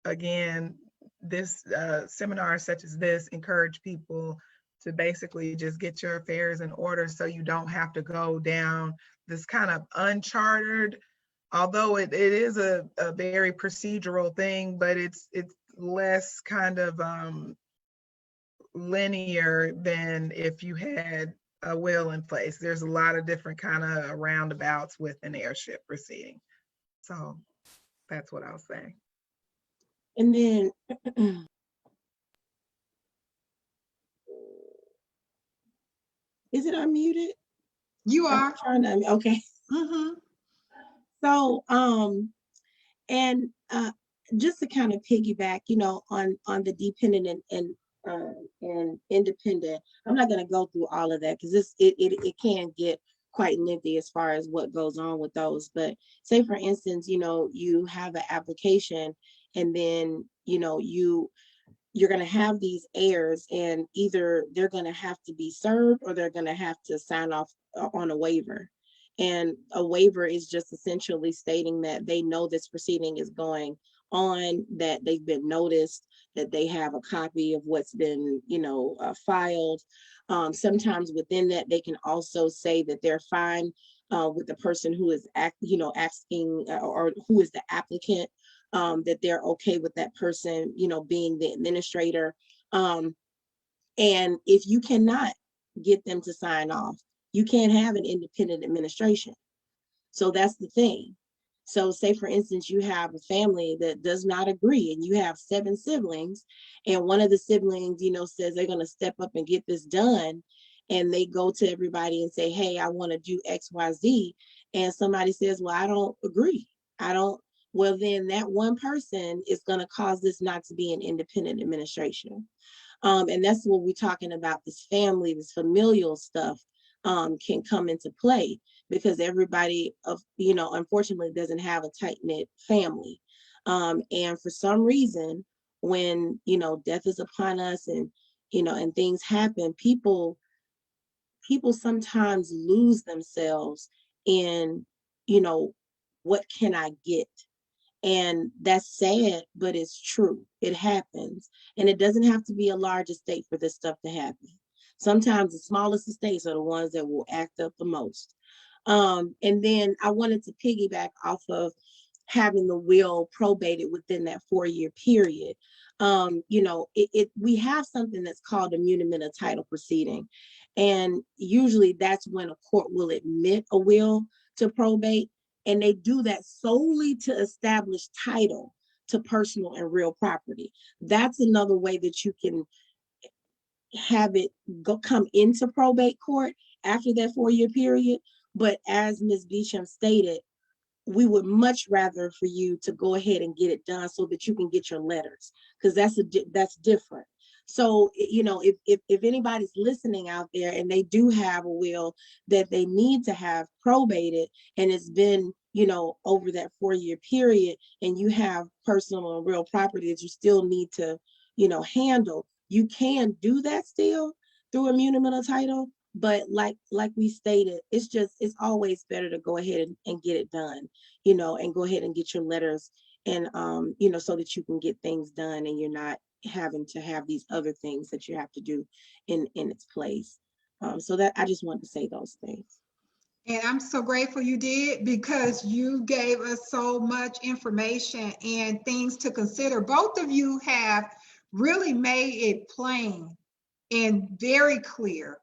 Speaker 3: again, this seminar such as this encourage people to basically just get your affairs in order so you don't have to go down this kind of unchartered, although it is a very procedural thing, but it's less kind of linear than if you had a will in place. There's a lot of different kind of roundabouts with an heirship proceeding. So that's what I'll say.
Speaker 4: And then is it unmuted?
Speaker 1: You are.
Speaker 4: I'm trying to, okay.
Speaker 1: Mm-hmm.
Speaker 4: So and just to kind of piggyback, you know, on the dependent and independent, I'm not going to go through all of that because it can get quite lengthy as far as what goes on with those. But say for instance, you know, you have an application and then, you know, you're going to have these heirs, and either they're going to have to be served or they're going to have to sign off on a waiver. And a waiver is just essentially stating that they know this proceeding is going on, that they've been noticed, that they have a copy of what's been, filed. Sometimes within that, they can also say that they're fine with the person who is asking or who is the applicant, that they're okay with that person, being the administrator. And if you cannot get them to sign off, you can't have an independent administration. So that's the thing. So say, for instance, you have a family that does not agree, and you have 7 siblings, and one of the siblings, says they're going to step up and get this done. And they go to everybody and say, hey, I want to do X, Y, Z. And somebody says, well, I don't agree. Well, then that one person is going to cause this not to be an independent administration. And that's what we're talking about, this family, this familial stuff can come into play, because everybody, unfortunately doesn't have a tight-knit family. And for some reason, when, death is upon us and, and things happen, people sometimes lose themselves in, what can I get? And that's sad, but it's true. It happens. And it doesn't have to be a large estate for this stuff to happen. Sometimes the smallest estates are the ones that will act up the most. And then I wanted to piggyback off of having the will probated within that 4-year period. We have something that's called a muniment of title proceeding. And usually that's when a court will admit a will to probate. And they do that solely to establish title to personal and real property. That's another way that you can have it come into probate court after that 4-year period. But as Ms. Beachem stated, we would much rather for you to go ahead and get it done so that you can get your letters, because that's different. So, if anybody's listening out there and they do have a will that they need to have probated, and it's been, over that 4-year period, and you have personal and real property that you still need to, handle, you can do that still through a muniment of title. But like we stated, it's always better to go ahead and get it done, and go ahead and get your letters, and, so that you can get things done and you're not having to have these other things that you have to do in its place. So that I just wanted to say those things.
Speaker 1: And I'm so grateful you did, because you gave us so much information and things to consider. Both of you have really made it plain and very clear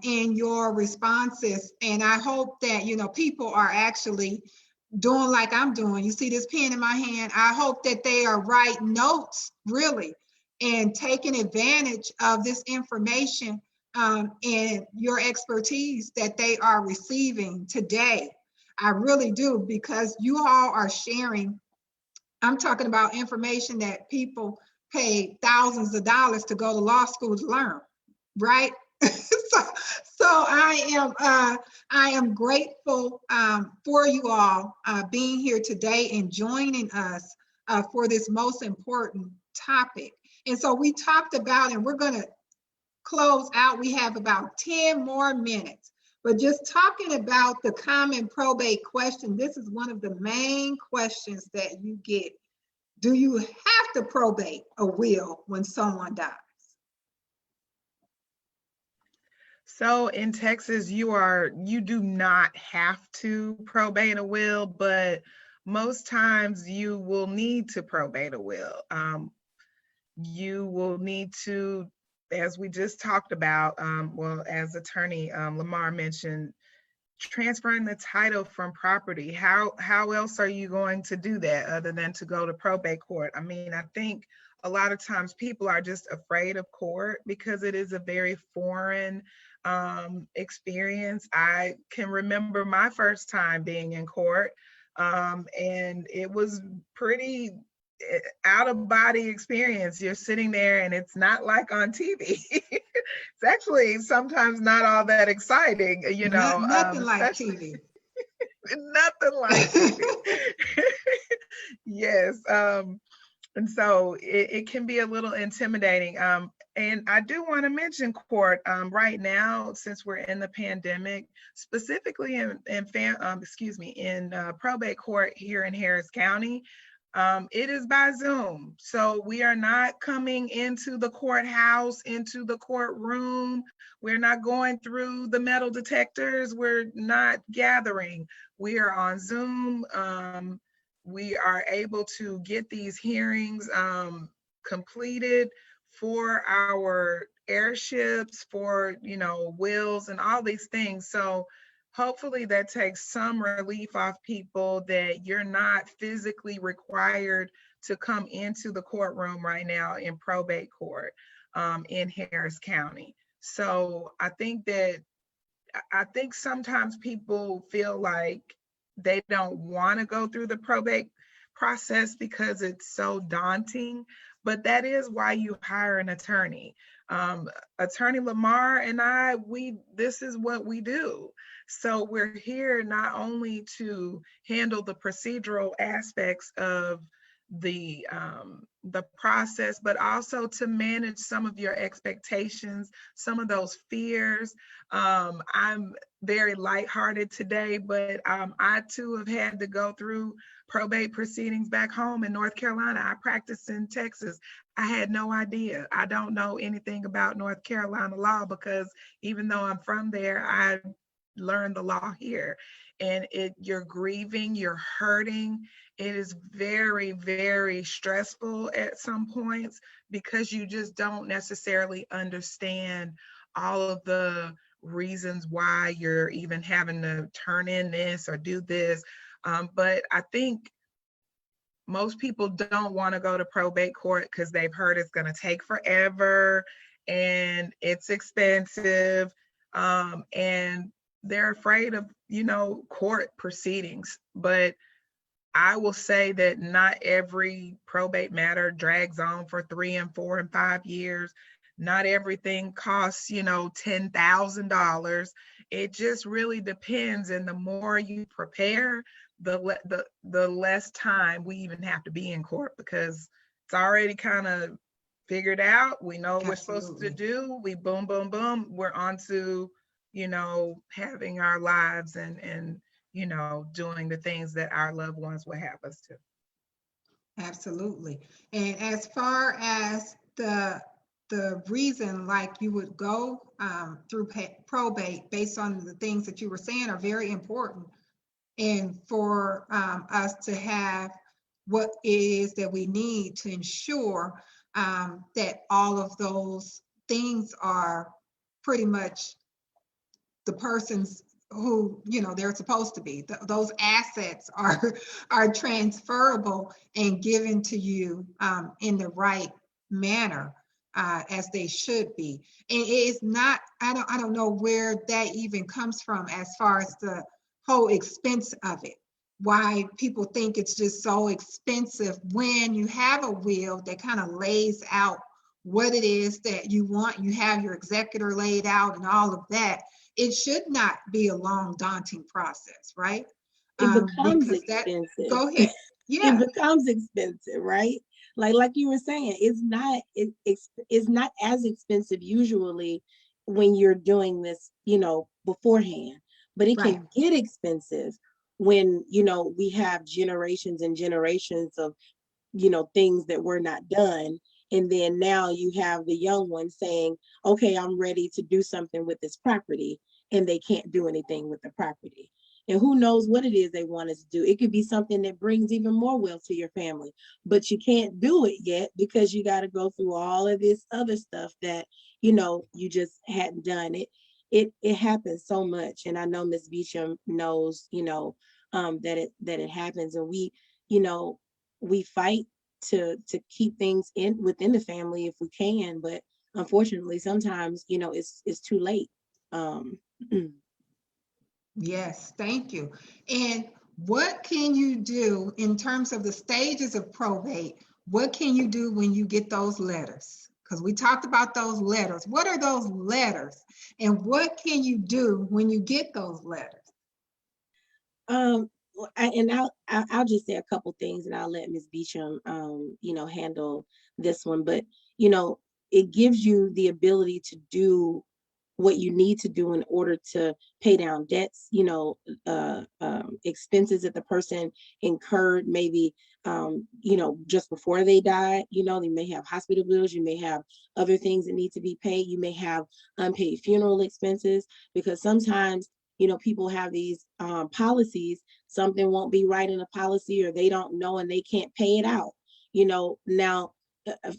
Speaker 1: in your responses. And I hope that, people are actually doing like I'm doing. You see this pen in my hand. I hope that they are writing notes, really, and taking advantage of this information and your expertise that they are receiving today. I really do, because you all are sharing. I'm talking about information that people pay thousands of dollars to go to law school to learn, right? So I am grateful for you all being here today and joining us for this most important topic. And so we talked about, and we're going to close out. We have about 10 more minutes, but just talking about the common probate question. This is one of the main questions that you get. Do you have to probate a will when someone dies?
Speaker 3: So in Texas, you do not have to probate a will, but most times you will need to probate a will. You will need to, as we just talked about, as Attorney Lamar mentioned, transferring the title from property. How else are you going to do that other than to go to probate court? I mean, I think a lot of times people are just afraid of court because it is a very foreign experience. I can remember my first time being in court, and it was pretty out of body experience. You're sitting there and it's not like on TV. It's actually sometimes not all that exciting,
Speaker 1: Nothing like TV.
Speaker 3: Nothing like TV. Yes. And so it can be a little intimidating. And I do want to mention court right now, since we're in the pandemic, specifically in probate court here in Harris County, it is by Zoom. So we are not coming into the courthouse, into the courtroom. We're not going through the metal detectors. We're not gathering. We are on Zoom. We are able to get these hearings completed for our airships, for, you know, wills and all these things. So hopefully that takes some relief off people, that you're not physically required to come into the courtroom right now in probate court in Harris County. So I think sometimes people feel like they don't want to go through the probate process because it's so daunting, but that is why you hire an attorney. Attorney Lamar and I, this is what we do. So we're here not only to handle the procedural aspects of the process, but also to manage some of your expectations, some of those fears. I'm very lighthearted today, but I too have had to go through probate proceedings back home in North Carolina. I practiced in Texas. I had no idea. I don't know anything about North Carolina law, because even though I'm from there, I learned the law here. And you're grieving, you're hurting. It is very, very stressful at some points, because you just don't necessarily understand all of the reasons why you're even having to turn in this or do this. But I think most people don't want to go to probate court because they've heard it's going to take forever and it's expensive. And they're afraid of, you know, court proceedings. But I will say that not every probate matter drags on for 3 and 4 and 5 years. Not everything costs, you know, $10,000. It just really depends. And the more you prepare, the less time we even have to be in court, because it's already kind of figured out. We know what we're supposed to do. We boom, boom, boom. We're on to, you know, having our lives and, you know, doing the things that our loved ones will have us to.
Speaker 1: Absolutely. And as far as the reason, like you would go through probate based on the things that you were saying, are very important. And for us to have what it is that we need to ensure that all of those things are pretty much the person's who, you know, they're supposed to be. Those assets are transferable and given to you in the right manner as they should be. And it is not, I don't know where that even comes from as far as the whole expense of it. Why people think it's just so expensive when you have a will that kind of lays out what it is that you want. You have your executor laid out and all of that. It should not be a long, daunting process, right?
Speaker 4: It becomes expensive.
Speaker 1: Go ahead. Yeah.
Speaker 4: It becomes expensive, right? Like you were saying, it's not as expensive usually when you're doing this, you know, beforehand, but it can get expensive when, you know, we have generations and generations of, you know, things that were not done. And then now you have the young one saying, okay, I'm ready to do something with this property, and they can't do anything with the property. And who knows what it is they want us to do. It could be something that brings even more wealth to your family, but you can't do it yet because you got to go through all of this other stuff that, you know, you just hadn't done. It happens so much. And I know Ms. Beachem knows, you know, that it happens. And we, you know, we fight to keep things within the family if we can, but unfortunately sometimes, you know, it's too late.
Speaker 1: Yes, thank you. And what can you do in terms of the stages of probate? What can you do when you get those letters? Because we talked about those letters. What are those letters? And what can you do when you get those letters?
Speaker 4: I'll just say a couple things, and I'll let Ms. Beachem, handle this one. But it gives you the ability to do what you need to do in order to pay down debts, expenses that the person incurred maybe, just before they died. They may have hospital bills, you may have other things that need to be paid, you may have unpaid funeral expenses, because sometimes, people have these policies, something won't be right in a policy, or they don't know and they can't pay it out. Now,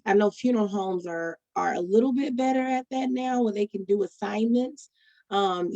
Speaker 4: I know funeral homes are a little bit better at that now, where they can do assignments, of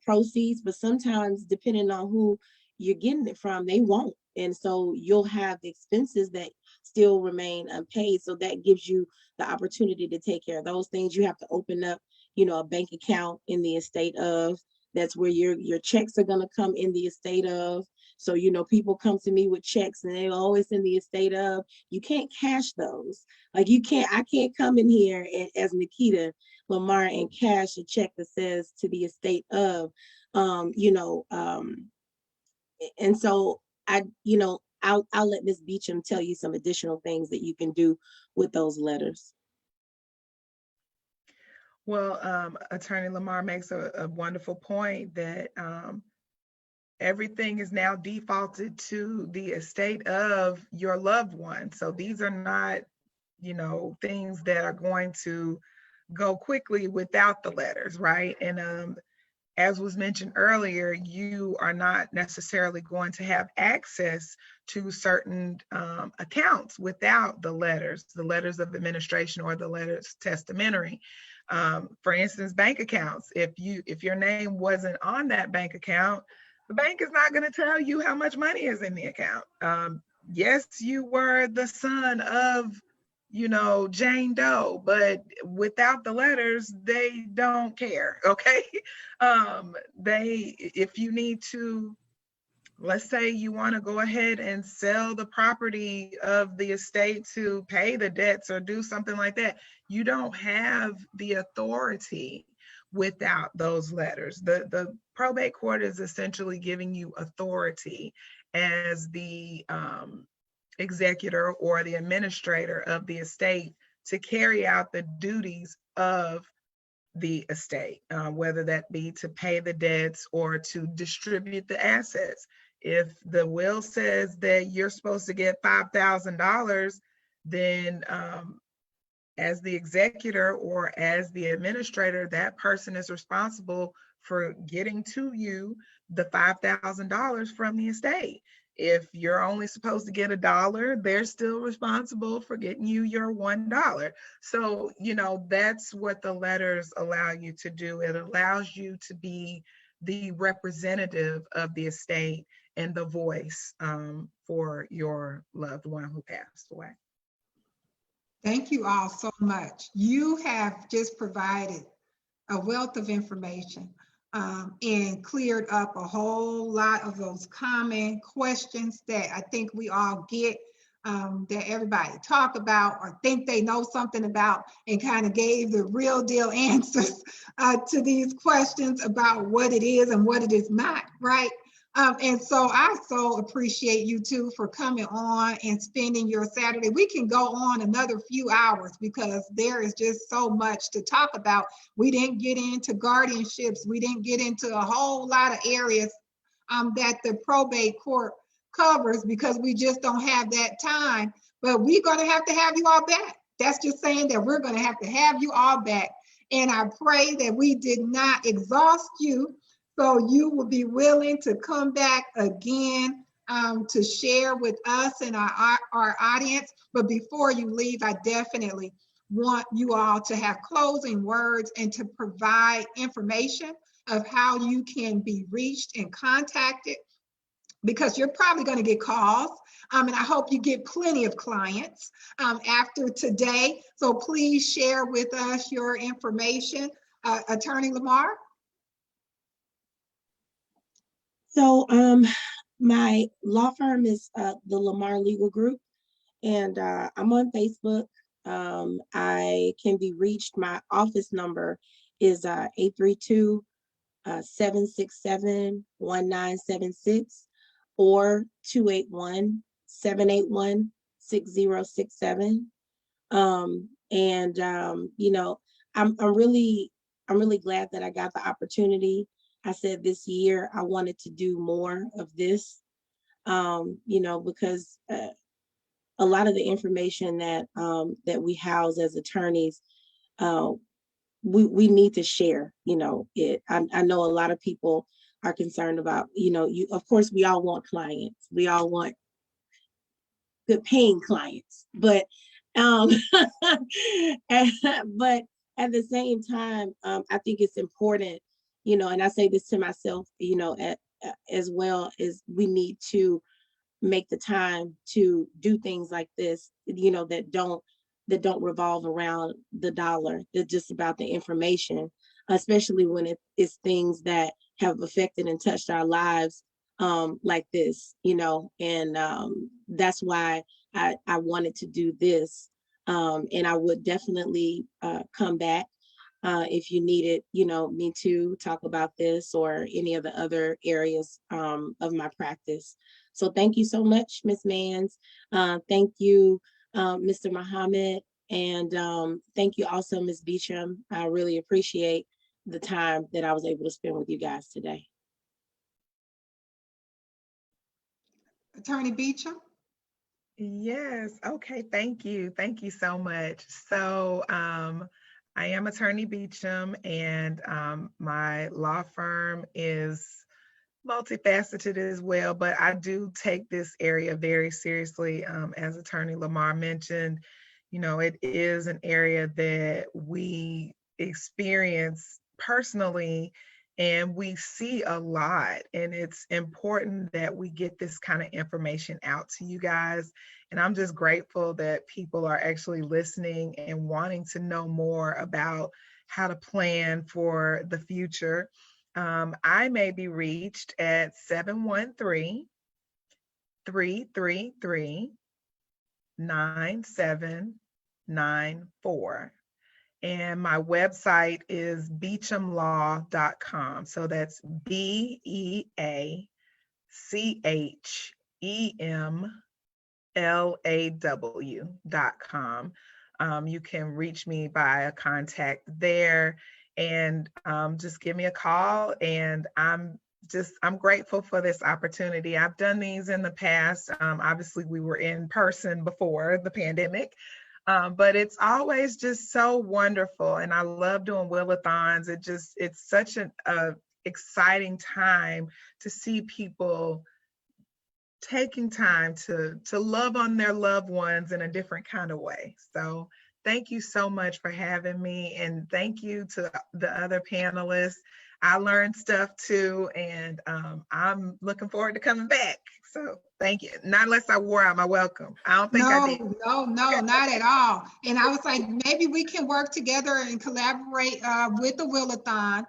Speaker 4: proceeds, but sometimes depending on who you're getting it from, they won't. And so you'll have expenses that still remain unpaid. So that gives you the opportunity to take care of those things. You have to open up, a bank account in the estate of. That's where your checks are going to come in the estate of. So, people come to me with checks and they're always in the estate of. You can't cash those. Like I can't come in here as Nikita Lamar and cash a check that says to the estate of, and so I'll let Ms. Beachem tell you some additional things that you can do with those letters.
Speaker 3: Well, Attorney Lamar makes a wonderful point that everything is now defaulted to the estate of your loved one. So these are not, things that are going to go quickly without the letters, right? And as was mentioned earlier, you are not necessarily going to have access to certain accounts without the letters of administration or the letters testamentary. For instance, bank accounts. If your name wasn't on that bank account, the bank is not going to tell you how much money is in the account. Yes, you were the son of, Jane Doe, but without the letters, they don't care. Okay. If you need to, let's say you want to go ahead and sell the property of the estate to pay the debts or do something like that, you don't have the authority without those letters. The probate court is essentially giving you authority as the executor or the administrator of the estate to carry out the duties of the estate, whether that be to pay the debts or to distribute the assets. If the will says that you're supposed to get $5,000, then as the executor or as the administrator, that person is responsible for getting to you the $5,000 from the estate. If you're only supposed to get $1, they're still responsible for getting you your $1. So, that's what the letters allow you to do. It allows you to be the representative of the estate and the voice for your loved one who passed away.
Speaker 1: Thank you all so much. You have just provided a wealth of information and cleared up a whole lot of those common questions that I think we all get, that everybody talk about or think they know something about, and kind of gave the real deal answers to these questions about what it is and what it is not, right? And so I so appreciate you two for coming on and spending your Saturday. We can go on another few hours because there is just so much to talk about. We didn't get into guardianships. We didn't get into a whole lot of areas that the probate court covers because we just don't have that time. But we're going to have you all back. That's just saying that we're going to have you all back. And I pray that we did not exhaust you, so you will be willing to come back again to share with us and our audience. But before you leave, I definitely want you all to have closing words and to provide information of how you can be reached and contacted, because you're probably going to get calls. And I hope you get plenty of clients after today. So please share with us your information. Attorney Lamar?
Speaker 4: So my law firm is the Lamar Legal Group, and I'm on Facebook. I can be reached. My office number is 832-767-1976. or 281-781-6067. You know, I'm really glad that I got the opportunity. I said this year I wanted to do more of this, you know, because a lot of the information that that we house as attorneys, we need to share, you know, it. I know a lot of people are concerned about, you know, of course we all want clients. We all want good paying clients, but but at the same time, I think it's important, you know, and I say this to myself, you know, as well, as we need to make the time to do things like this, you know, that don't revolve around the dollar. They're just about the information, especially when it is things that have affected and touched our lives, like this, you know, and that's why I wanted to do this. And I would definitely come back if you needed, you know, me to talk about this or any of the other areas of my practice. So thank you so much, Ms. Manns. Thank you, Mr. Muhammad. And thank you also, Ms. Beachem. I really appreciate the time that I was able to spend with you guys today.
Speaker 1: Attorney Beachem?
Speaker 3: Yes. Okay. Thank you. Thank you so much. So I am Attorney Beachem, and my law firm is multifaceted as well, but I do take this area very seriously. As Attorney Lamar mentioned, you know, it is an area that we experience personally and we see a lot, and it's important that we get this kind of information out to you guys. And I'm just grateful that people are actually listening and wanting to know more about how to plan for the future. I may be reached at 713-333-9794. And my website is beachemlaw.com. So that's BEACHEMLAW.com. You can reach me by a contact there, and just give me a call. And I'm grateful for this opportunity. I've done these in the past. Obviously, we were in person before the pandemic. But it's always just so wonderful, and I love doing Will-a-thons. It's such an exciting time to see people taking time to love on their loved ones in a different kind of way. So thank you so much for having me, and thank you to the other panelists. I learned stuff too, and I'm looking forward to coming back. So thank you. Not unless I wore out my welcome. I don't think I did.
Speaker 1: No, not at all. And I was like, maybe we can work together and collaborate with the Will-a-thon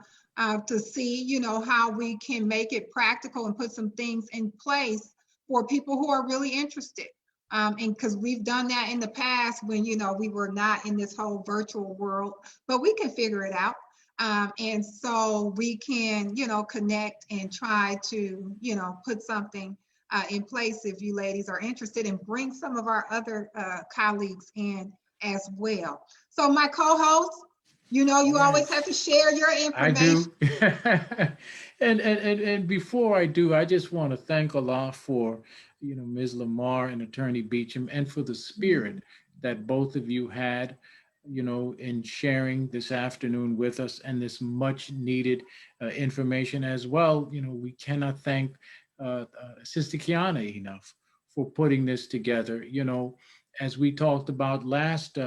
Speaker 1: to see, you know, how we can make it practical and put some things in place for people who are really interested. And because we've done that in the past when, you know, we were not in this whole virtual world, but we can figure it out. And so we can, you know, connect and try to, you know, put something in place if you ladies are interested, and bring some of our other colleagues in as well. So my co-host, you know, you always have to share your information.
Speaker 2: I do. And before I do, I just want to thank Allah for, you know, Ms. Lamar and Attorney Beachem, and for the spirit that both of you had, you know, in sharing this afternoon with us, and this much needed information as well. You know, we cannot thank Sister Qiana enough for putting this together. You know, as we talked about last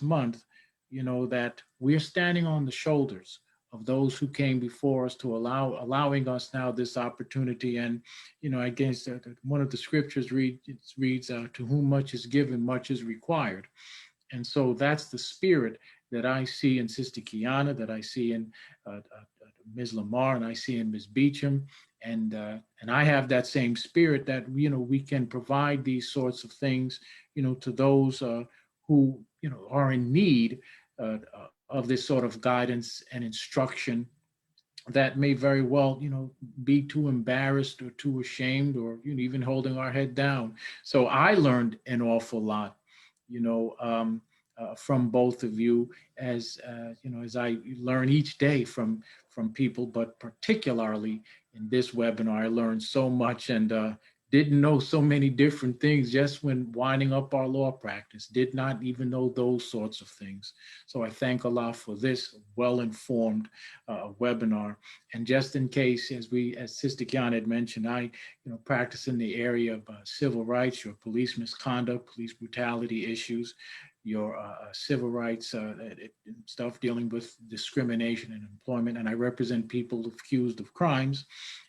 Speaker 2: month, you know, that we're standing on the shoulders of those who came before us, to allowing us now this opportunity. And, you know, against one of the scriptures reads, to whom much is given, much is required. And so that's the spirit that I see in Sister Qiana, that I see in Ms. Lamar, and I see in Ms. Beachem. And I have that same spirit, that, you know, we can provide these sorts of things, you know, to those who, you know, are in need of this sort of guidance and instruction that may very well, be too embarrassed or too ashamed, or even holding our head down. So I learned an awful lot, from both of you, as as I learn each day from people, but particularly in this webinar, I learned so much, and didn't know so many different things just when winding up our law practice. Did not even know those sorts of things. So I thank Allah for this well-informed webinar. And just in case, as Sister Qiana had mentioned, I practice in the area of civil rights, your police misconduct, police brutality issues, your civil rights stuff dealing with discrimination in employment. And I represent people accused of crimes.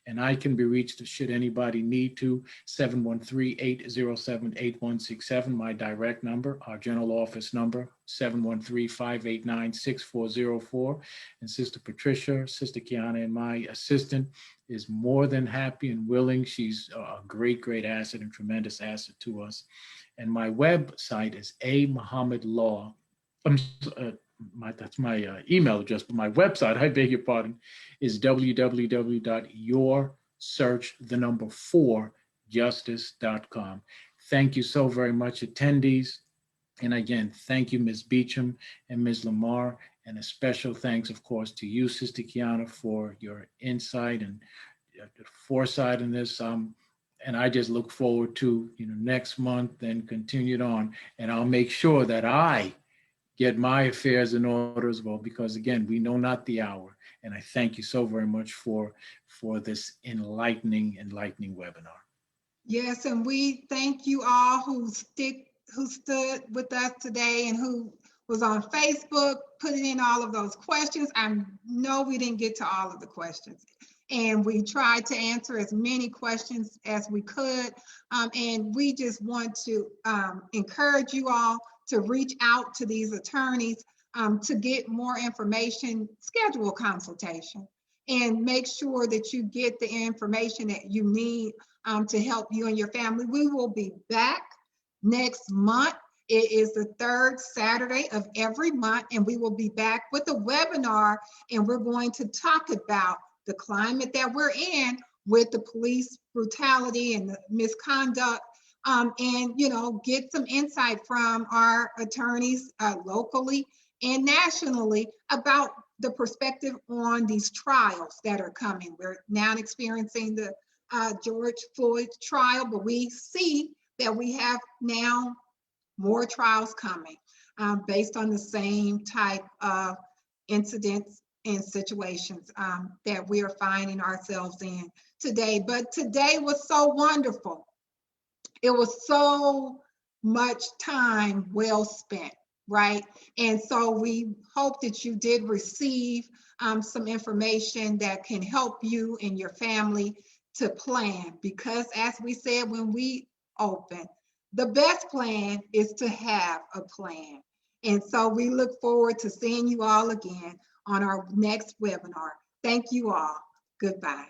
Speaker 2: And I can be reached, should anybody need to, 713-807-8167, my direct number, our general office number, 713-589-6404. And Sister Patricia, Sister Qiana, and my assistant is more than happy and willing. She's a great, great asset and tremendous asset to us. And my website is Muhammad Law. That's my email address, but my website, I beg your pardon, is www.yoursearch4justice.com. Thank you so very much, attendees. And again, thank you, Ms. Beachem and Ms. Lamar. And a special thanks, of course, to you, Sister Qiana, for your insight and foresight in this. And I just look forward to next month and continued on. And I'll make sure that I get my affairs in order as well, because again, we know not the hour. And I thank you so very much for this enlightening webinar.
Speaker 1: Yes, and we thank you all who stood with us today and who was on Facebook, putting in all of those questions. I know we didn't get to all of the questions, and we tried to answer as many questions as we could. And we just want to encourage you all to reach out to these attorneys to get more information, schedule a consultation, and make sure that you get the information that you need to help you and your family. We will be back next month. It is the third Saturday of every month, and we will be back with a webinar, and we're going to talk about the climate that we're in with the police brutality and the misconduct, and get some insight from our attorneys locally and nationally about the perspective on these trials that are coming. We're now experiencing the George Floyd trial, but we see that we have now more trials coming based on the same type of incidents and situations that we are finding ourselves in today. But today was so wonderful. It was so much time well spent, right? And so we hope that you did receive some information that can help you and your family to plan, because as we said when we opened, the best plan is to have a plan. And so we look forward to seeing you all again on our next webinar. Thank you all. Goodbye.